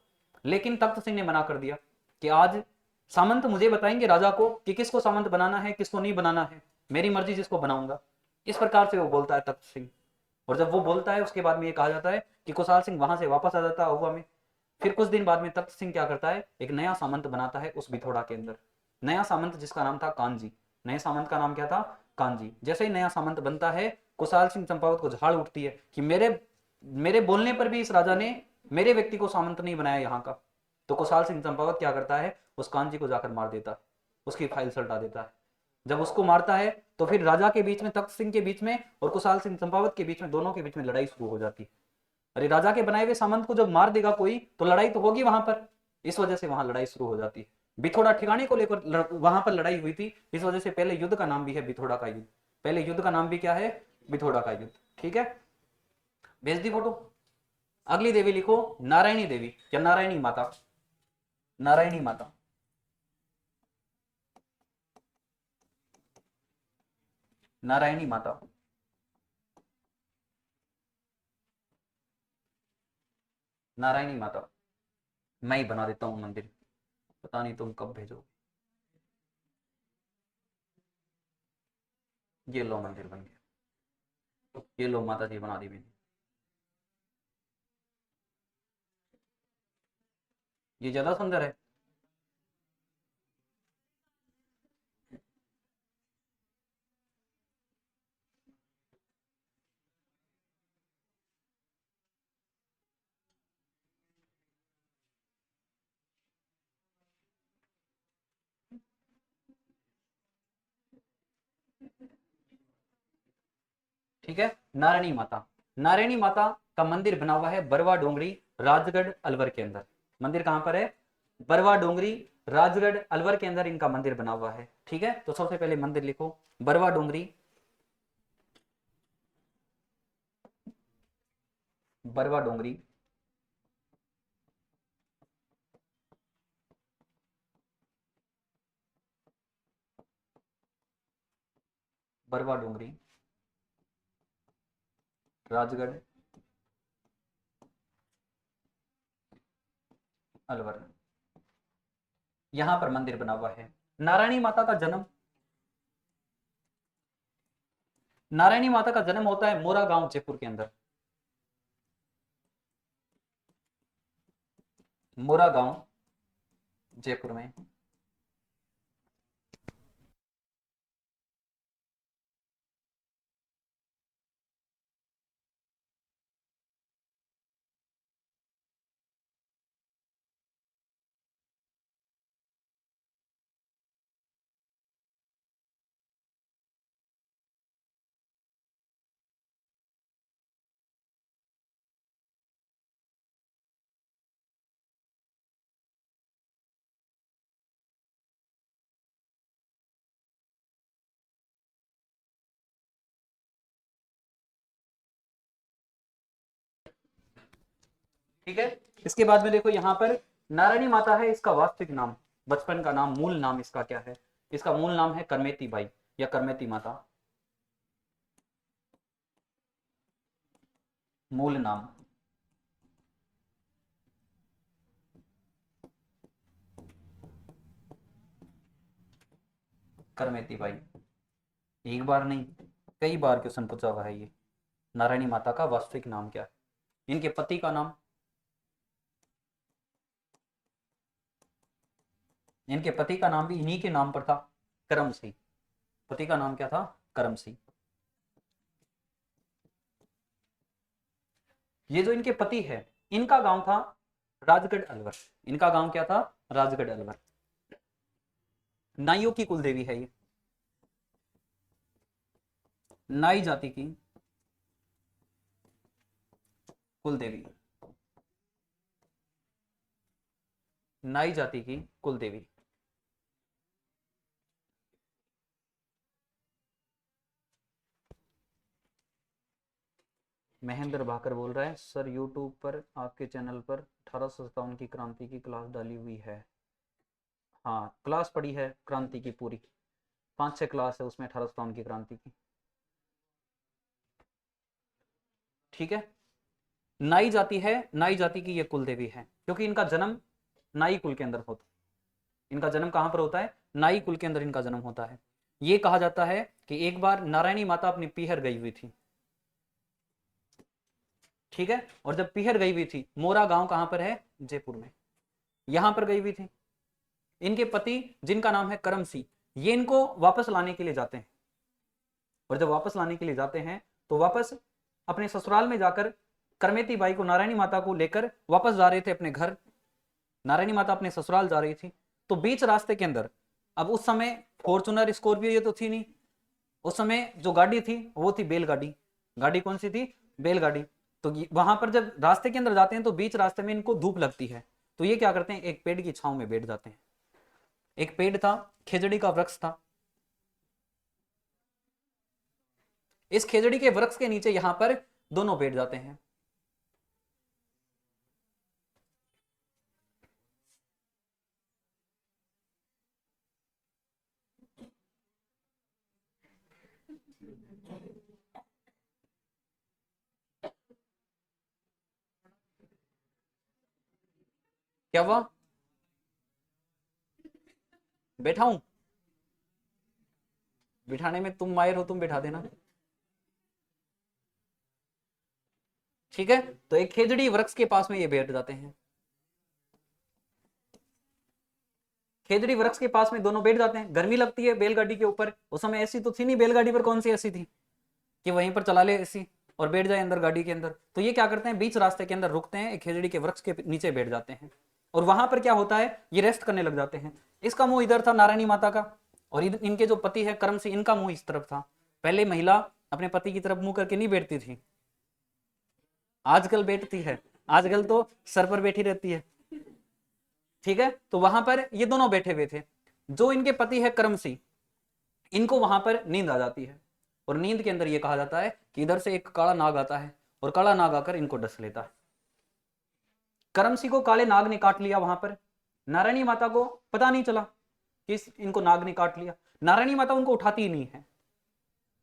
लेकिन तख्त सिंह ने मना कर दिया कि आज सामंत मुझे बताएंगे राजा को कि किसको सामंत बनाना है किसको नहीं बनाना है, मेरी मर्जी जिसको बनाऊंगा। इस प्रकार से वो बोलता है तख्त सिंह। और जब वो बोलता है उसके बाद में ये कहा जाता है कि कुशाल सिंह वहां से वापस आ जाता है अहुआ में। फिर कुछ दिन बाद में तख्त सिंह क्या करता है, एक नया सामंत बनाता है उस बिथोड़ा के अंदर, नया सामंत जिसका नाम था कांजी। नए सामंत का नाम क्या था, कांजी। जैसे ही नया सामंत बनता है, कुशाल सिंह चंपावत को झाड़ उठती है कि मेरे मेरे बोलने पर भी इस राजा ने मेरे व्यक्ति को सामंत नहीं बनाया यहाँ का। तो कुशाल सिंह चंपावत क्या करता है, उस कांजी को जाकर मार देता है, उसकी फाइल सल्टा देता है। जब उसको मारता है तो फिर राजा के बीच में, तख्त सिंह के बीच में और कुशाल सिंह चंपावत के बीच में, दोनों के बीच में लड़ाई शुरू हो जाती है। अरे राजा के बनाए हुए सामंत को जब मार देगा कोई तो लड़ाई तो होगी वहां पर, इस वजह से वहां लड़ाई शुरू हो जाती है। बिथोड़ा ठिकाने को लेकर वहां पर लड़ाई हुई थी, इस वजह से पहले युद्ध का नाम भी है बिथोड़ा का युद्ध। पहले युद्ध का नाम भी क्या है, बिथोड़ा का युद्ध। ठीक है, भेज दी फोटो। अगली देवी लिखो, नारायणी देवी या नारायणी माता। नारायणी माता, नारायणी माता। नारायणी माता, मैं ही बना देता हूं मंदिर, पता नहीं तुम कब भेजो। ये लो मंदिर बन गया, ये लो माता जी बना दी मैंने। ये ज्यादा सुंदर है। ठीक है, नारायणी माता। नारायणी माता का मंदिर बना हुआ है बरवा डोंगरी, राजगढ़ अलवर के अंदर। मंदिर कहां पर है, बरवा डोंगरी, राजगढ़ अलवर के अंदर इनका मंदिर बना हुआ है। ठीक है, तो सबसे पहले मंदिर लिखो, बरवा डोंगरी, बरवा डोंगरी, बरवा डोंगरी, राजगढ़ अलवर, यहां पर मंदिर बना हुआ है। नारायणी माता का जन्म नारायणी माता का जन्म होता है मोरा गांव जयपुर के अंदर, मोरा गांव जयपुर में। ठीक है, इसके बाद में देखो यहाँ पर नारायणी माता है, इसका वास्तविक नाम, बचपन का नाम, मूल नाम इसका क्या है? इसका मूल नाम है करमेती बाई या करमेती माता, मूल नाम। करमेती बाई, एक बार नहीं कई बार क्वेश्चन पूछा हुआ है ये। नारायणी माता का वास्तविक नाम क्या है? इनके पति का नाम, इनके पति का नाम भी इन्हीं के नाम पर था, करम सिंह। पति का नाम क्या था? करम सिंह। ये जो इनके पति है, इनका गांव था राजगढ़ अलवर। इनका गांव क्या था? राजगढ़ अलवर। नाइयों की कुलदेवी है ये, नाई जाति की कुलदेवी, नाई जाति की कुलदेवी। महेंद्र भाकर बोल रहा है सर यूट्यूब पर आपके चैनल पर 1857 की क्रांति की क्लास डाली हुई है। हाँ क्लास पड़ी है क्रांति की पूरी, 5-6 क्लास है उसमें 1857 की क्रांति की। ठीक है, नाई जाति है, नाई जाति की ये कुल देवी है, क्योंकि इनका जन्म नाई कुल के अंदर होता है। इनका जन्म कहां पर होता है? नाई कुल के अंदर इनका जन्म होता है। ये कहा जाता है कि एक बार नारायणी माता अपनी पीहर गई हुई थी। ठीक है, और जब पीहर गई हुई थी, मोरा गांव कहां पर है? जयपुर में, यहां पर गई हुई थी। इनके पति जिनका नाम है करम सिंह, ये इनको वापस लाने के लिए जाते हैं, और जब वापस लाने के लिए जाते हैं तो वापस अपने ससुराल में जाकर करमेती बाई को, नारायणी माता को लेकर वापस जा रहे थे अपने घर। नारायणी माता अपने ससुराल जा रही थी, तो बीच रास्ते के अंदर, अब उस समय फॉर्चुनर स्कॉर्पियो ये तो थी नहीं, उस समय जो गाड़ी थी वो थी बैलगाड़ी। गाड़ी कौन सी थी? बैलगाड़ी। तो वहां पर जब रास्ते के अंदर जाते हैं तो बीच रास्ते में इनको धूप लगती है, तो ये क्या करते हैं, एक पेड़ की छांव में बैठ जाते हैं। एक पेड़ था, खेजड़ी का वृक्ष था, इस खेजड़ी के वृक्ष के नीचे यहां पर दोनों बैठ जाते हैं। क्या हुआ? बैठा हूं, बिठाने में तुम माहिर हो, तुम बिठा देना। ठीक है, तो एक खेजड़ी वृक्ष के पास में ये बैठ जाते हैं। खेजड़ी वृक्ष के पास में दोनों बैठ जाते हैं। गर्मी लगती है बैलगाड़ी के ऊपर, उस समय एसी तो थी नहीं बैलगाड़ी पर, कौन सी एसी थी कि वहीं पर चला ले एसी और बैठ जाए अंदर गाड़ी के अंदर। तो ये क्या करते हैं, बीच रास्ते के अंदर रुकते हैं, एक खेजड़ी के वृक्ष के नीचे बैठ जाते हैं, और वहां पर क्या होता है, ये रेस्ट करने लग जाते हैं। इसका मुंह इधर था नारायणी माता का, और इनके जो पति है करम सिंह, इनका मुंह इस तरफ था। पहले महिला अपने पति की तरफ मुंह करके नहीं बैठती थी, आजकल बैठती है, आजकल तो सर पर बैठी रहती है। ठीक है, तो वहां पर ये दोनों बैठे हुए थे। जो इनके पति है करम सिंह, इनको वहां पर नींद आ जाती है, और नींद के अंदर ये कहा जाता है कि इधर से एक काला नाग आता है, और काला नाग आकर इनको डस लेता है। करम सिंह को काले नाग ने काट लिया वहां पर, नारायणी माता को पता नहीं चला कि इनको नाग ने काट लिया। नारायणी माता उनको उठाती ही नहीं है,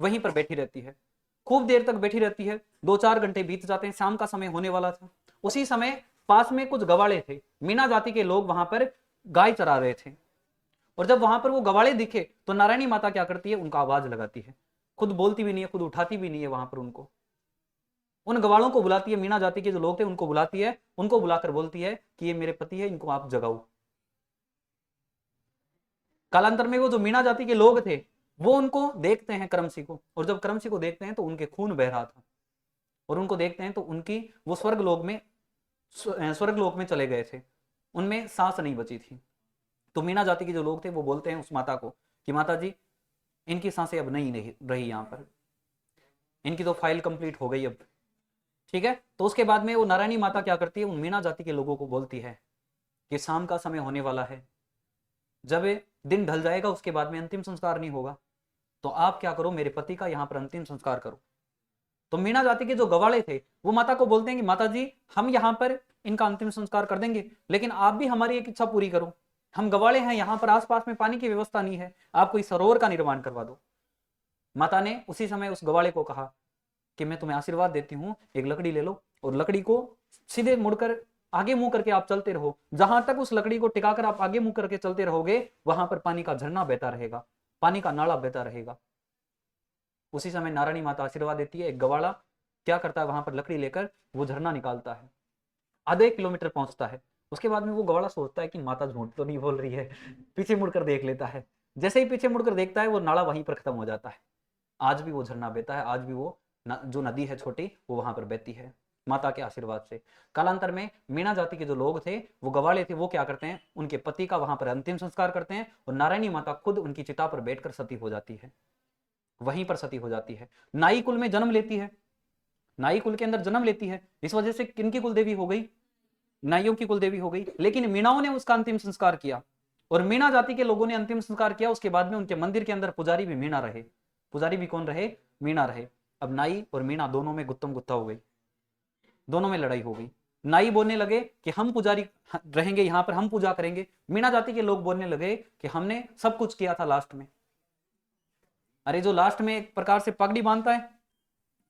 वहीं पर बैठी रहती है, खूब देर तक बैठी रहती है। 2-4 घंटे बीत जाते हैं, शाम का समय होने वाला था। उसी समय पास में कुछ गवाड़े थे, मीना जाति के लोग वहां पर गाय चरा रहे थे, और जब वहां पर वो गवाड़े दिखे तो नारायणी माता क्या करती है, उनका आवाज लगाती है, खुद बोलती भी नहीं है, खुद उठाती भी नहीं है वहां पर उनको। उन गवालों को बुलाती है, मीणा जाति के जो लोग थे उनको बुलाती है, उनको बुलाकर बोलती है कि ये मेरे पति है, इनको आप जगाओ। कालांतर में वो जो मीणा जाति के लोग थे वो उनको देखते हैं करमसी को, और जब करमसी को देखते हैं तो उनके खून बह रहा था, और उनको देखते हैं तो उनकी वो स्वर्ग लोक में चले गए थे, उनमें सांस नहीं बची थी। तो मीणा जाति के जो लोग थे वो बोलते हैं उस माता को कि माता जी, इनकी सांसें अब नहीं रही यहाँ पर, इनकी तो फाइल कंप्लीट हो गई अब। ठीक है, तो उसके बाद में वो नारायणी माता क्या करती है, उन मीणा जाति के लोगों को बोलती है कि शाम का समय होने वाला है, जब दिन ढल जाएगा उसके बाद में अंतिम संस्कार नहीं होगा, तो आप क्या करो, मेरे पति का यहाँ पर अंतिम संस्कार करो। तो मीणा जाति के जो गवाले थे वो माता को बोलते हैं कि माता जी, हम यहाँ पर इनका अंतिम संस्कार कर देंगे, लेकिन आप भी हमारी एक इच्छा पूरी करो। हम गवाले हैं, यहाँ पर आसपास में पानी की व्यवस्था नहीं है, आप कोई सरोवर का निर्माण करवा दो। माता ने उसी समय उस गवाले को कहा कि मैं तुम्हें आशीर्वाद देती हूँ, एक लकड़ी ले लो और लकड़ी को सीधे मुड़कर आगे मुंह करके आप चलते रहो, जहां तक उस लकड़ी को टिकाकर आप आगे मुंह करके चलते रहोगे वहां पर पानी का झरना बहता रहेगा, पानी का नाला बहता रहेगा। उसी समय नारायणी माता आशीर्वाद देती है, एक गवाला क्या करता है, वहां पर लकड़ी लेकर वो झरना निकालता है, आधे किलोमीटर पहुंचता है। उसके बाद में वो गवाला सोचता है कि माता झूठ तो नहीं बोल रही है, पीछे मुड़कर देख लेता है। जैसे ही पीछे मुड़कर देखता है वो नाला वहीं पर खत्म हो जाता है। आज भी वो झरना बहता है, आज भी वो जो नदी है छोटी वो वहां पर बहती है माता के आशीर्वाद से। कालांतर में मीणा जाति के जो लोग थे वो गवाले थे, वो क्या करते हैं, उनके पति का वहां पर अंतिम संस्कार करते हैं, और नारायणी माता खुद उनकी चिता पर बैठकर सती हो जाती है, वहीं पर सती हो जाती है। नाई कुल में जन्म लेती है, नाई कुल के अंदर जन्म लेती है, इस वजह से किनकी कुलदेवी हो गई, नाइयों की कुलदेवी हो गई। लेकिन मीणाओं ने उसका अंतिम संस्कार किया, और मीणा जाति के लोगों ने अंतिम संस्कार किया। उसके बाद में उनके मंदिर के अंदर पुजारी भी मीणा रहे, पुजारी भी कौन रहे, मीणा रहे। अब नाई और मीणा दोनों में गुत्तम गुत्ता हो गई, दोनों में लड़ाई हो गई। नाई बोलने लगे कि हम पुजारी रहेंगे यहाँ पर, हम पूजा करेंगे। मीणा जाति के लोग बोलने लगे कि हमने सब कुछ किया था लास्ट में। अरे जो लास्ट में एक प्रकार से पगड़ी बांधता है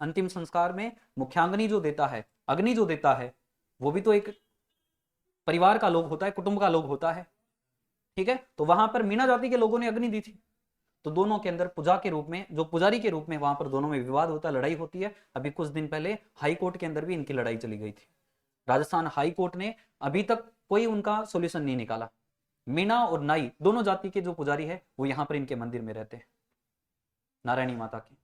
अंतिम संस्कार में, मुख्यांगनी जो देता है, अग्नि जो देता है, वो भी तो एक परिवार का लोग होता है, कुटुंब का लोग होता है। ठीक है, तो वहां पर मीणा जाति के लोगों ने अग्नि दी थी, तो दोनों के अंदर पूजा के रूप में, जो पुजारी के रूप में वहां पर दोनों में विवाद होता है, लड़ाई होती है। अभी कुछ दिन पहले हाई कोर्ट के अंदर भी इनकी लड़ाई चली गई थी। राजस्थान हाई कोर्ट ने अभी तक कोई उनका सोल्यूशन नहीं निकाला। मीणा और नाई दोनों जाति के जो पुजारी है वो यहाँ पर इनके मंदिर में रहते हैं, नारायणी माता के।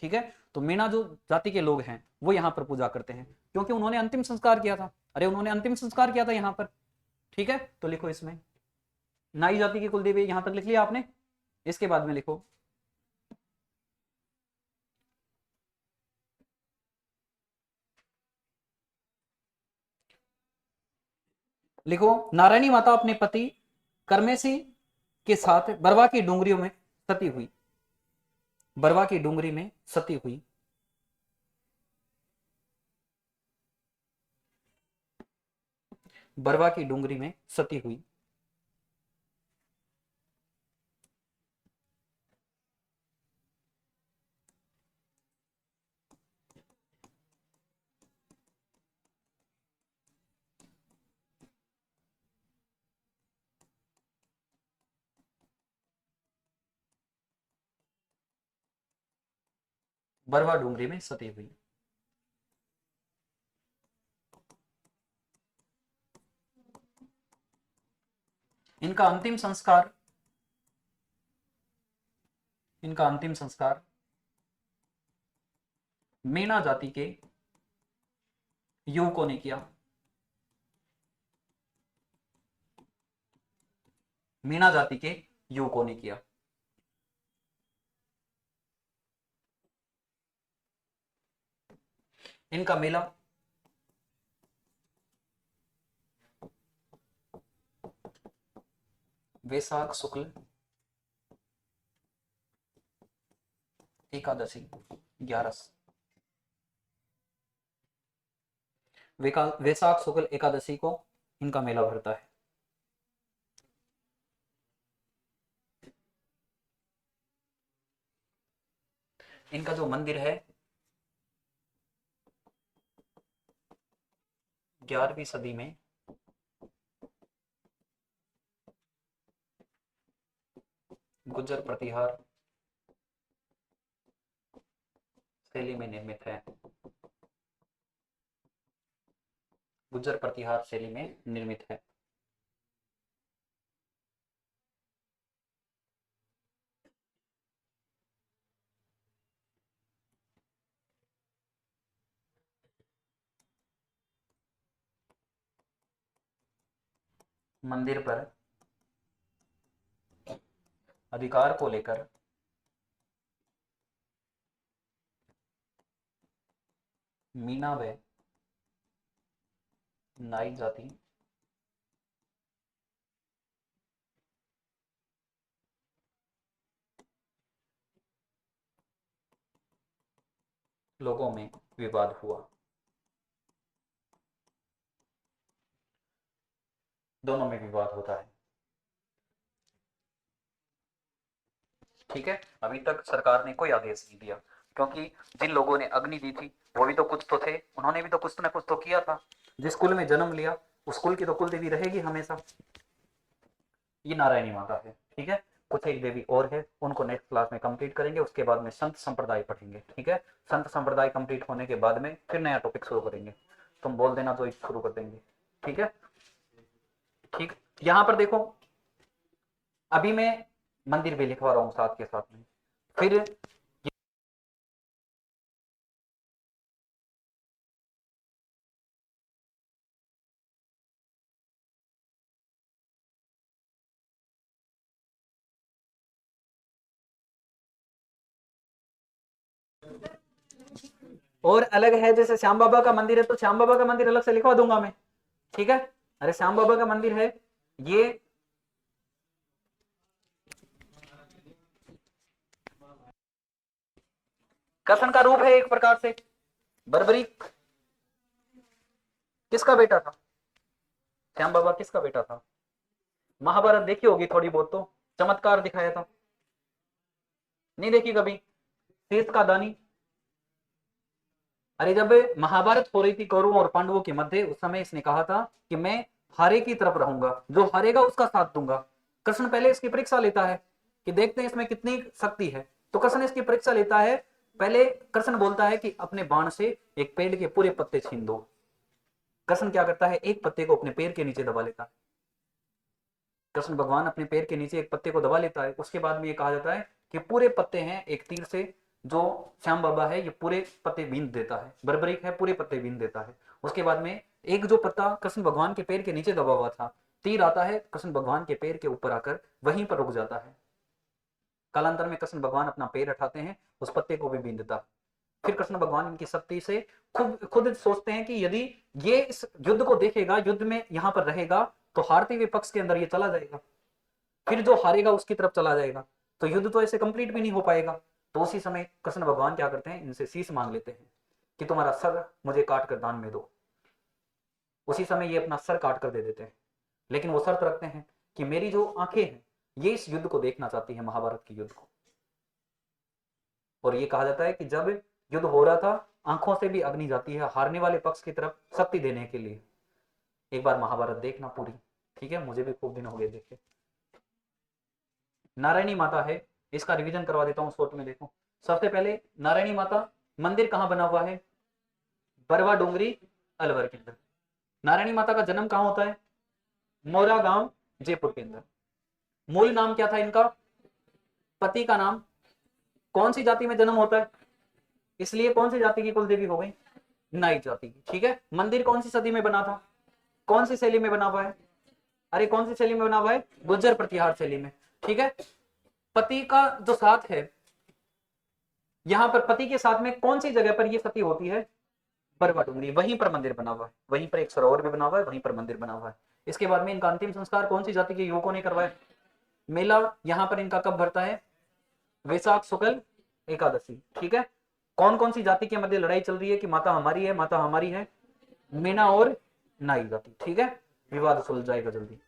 ठीक है, तो मीणा जो जाति के लोग हैं वो यहाँ पर पूजा करते हैं, क्योंकि उन्होंने अंतिम संस्कार किया था। अरे उन्होंने अंतिम संस्कार किया था यहाँ पर। ठीक है, तो लिखो इसमें नाई जाति की कुलदेवी, यहां तक लिख लिया आपने। इसके बाद में लिखो लिखो नारायणी माता अपने पति करमेसी के साथ बरवा की डूंगरियों में सती हुई, बरवा की डूंगरी में सती हुई। बरवा की डूंगरी में सती हुई। बरवा डूंगरी में सती हुई। इनका अंतिम संस्कार, इनका अंतिम संस्कार मीणा जाति के युवकों ने किया, मीणा जाति के युवकों ने किया। इनका मेला वैशाख शुक्ल एकादशी 11, वैशाख शुक्ल एकादशी को इनका मेला भरता है। इनका जो मंदिर है 11वीं सदी में गुर्जर प्रतिहार शैली में निर्मित है? गुज्जर प्रतिहार शैली में निर्मित है। मंदिर पर अधिकार को लेकर मीना व नाई जाति लोगों में विवाद हुआ। दोनों में विवाद होता है। ठीक है, अभी तक सरकार ने कोई आदेश नहीं दिया, क्योंकि जिन लोगों ने अग्नि दी थी वो भी तो कुछ तो थे, उन्होंने भी तो कुछ न कुछ तो किया था। जिस कुल में जन्म लिया उस कुल की तो कुल देवी रहेगी हमेशा। ये नारायणी माता है। ठीक है, कुछ एक देवी और है, उनको नेक्स्ट क्लास में कंप्लीट करेंगे, उसके बाद में संत संप्रदाय पढ़ेंगे। ठीक है, संत संप्रदाय कंप्लीट होने के बाद में फिर नया टॉपिक शुरू करेंगे। तुम बोल देना तो शुरू कर देंगे। ठीक है, ठीक। यहां पर देखो, अभी मैं मंदिर भी लिखवा रहा हूं साथ के साथ में। फिर और अलग है, जैसे श्याम बाबा का मंदिर है तो श्याम बाबा का मंदिर अलग से लिखवा दूंगा मैं। ठीक है, अरे श्याम बाबा का मंदिर है, ये कृष्ण का रूप है एक प्रकार से। बर्बरीक किसका बेटा था? श्याम बाबा किसका बेटा था? महाभारत देखी होगी थोड़ी बहुत तो, चमत्कार दिखाया था, नहीं देखी कभी? शीश का दानी। अरे जब महाभारत हो रही थी कौरवों और पांडवों के मध्य, उस समय इसने कहा था कि मैं हारे की तरफ रहूंगा, जो हारेगा उसका साथ दूंगा। कृष्ण पहले इसकी परीक्षा लेता है कि देखते हैं इसमें कितनी शक्ति है। तो कृष्ण इसकी परीक्षा लेता है। पहले कृष्ण बोलता है कि अपने बाण से एक पेड़ के पूरे पत्ते छीन दो। कृष्ण क्या करता है, एक पत्ते को अपने पैर के नीचे दबा लेता है। कृष्ण भगवान अपने पैर के नीचे एक पत्ते को दबा लेता है। उसके बाद में ये कहा जाता है कि पूरे पत्ते हैं, एक तीर से जो श्याम बाबा है ये पूरे पत्ते बीन देता है। बर्बरीक है, पूरे पत्ते बीन देता है। उसके बाद में एक जो पत्ता कृष्ण भगवान के पैर के नीचे दबा हुआ था, तीर आता है कृष्ण भगवान के पैर के ऊपर आकर वहीं पर रुक जाता है। कालांतर में कृष्ण भगवान अपना पैर हटाते हैं, उस पत्ते को भी बीन देता है। फिर कृष्ण भगवान इनकी शक्ति से खुद खुद सोचते हैं कि यदि ये इस युद्ध को देखेगा, युद्ध में यहां पर रहेगा, तो हारते हुए पक्ष के अंदर ये चला जाएगा, फिर जो हारेगा उसकी तरफ चला जाएगा, तो युद्ध तो ऐसे कंप्लीट भी नहीं हो पाएगा। तो उसी समय कृष्ण भगवान क्या करते हैं, इनसे शीश मांग लेते हैं कि तुम्हारा सर मुझे काट कर दान में दो। उसी समय ये अपना सर काट कर दे देते हैं, लेकिन वो शर्त रखते हैं कि मेरी जो आंखें हैं ये इस युद्ध को देखना चाहती है, महाभारत के युद्ध को। और ये कहा जाता है कि जब युद्ध हो रहा था, आंखों से भी अग्नि जाती है हारने वाले पक्ष की तरफ शक्ति देने के लिए। एक बार महाभारत देखना पूरी। ठीक है, मुझे भी खूब दिन हो गए देखे। नारायणी माता है, इसका रिवीजन करवा देता हूं शॉर्ट में। देखो, सबसे पहले नारायणी माता मंदिर कहां बना हुआ है? बरवा डोंगरी अलवर के अंदर। नारायणी माता का जन्म कहां होता है? मोरा गांव जयपुर के अंदर। मूल नाम क्या था इनका? पति का नाम। कौन सी जाति में जन्म होता है, इसलिए कौन सी जाति की कुल देवी हो गई? नाई जाति की। ठीक है, मंदिर कौन सी सदी में बना था? कौन सी शैली में बना हुआ है? अरे कौन सी शैली में बना हुआ है? गुज्जर प्रतिहार शैली में। ठीक है, पति का जो साथ है, यहां पर पति के साथ में कौन सी जगह पर ये सती होती है? बरवा डूंगरी, वहीं पर मंदिर बना हुआ है, वहीं पर एक सरोवर भी बना हुआ है, वहीं पर मंदिर बना हुआ है। इसके बाद में इनका अंतिम संस्कार कौन सी जाति के युवकों ने करवाया? मेला यहाँ पर इनका कब भरता है? वैशाख शुक्ल एकादशी। ठीक है, कौन कौन सी जाति के मध्य लड़ाई चल रही है कि माता हमारी है, माता हमारी है? मीना और नाई जाति। ठीक है, विवाद सुलझ जाएगा जल्दी।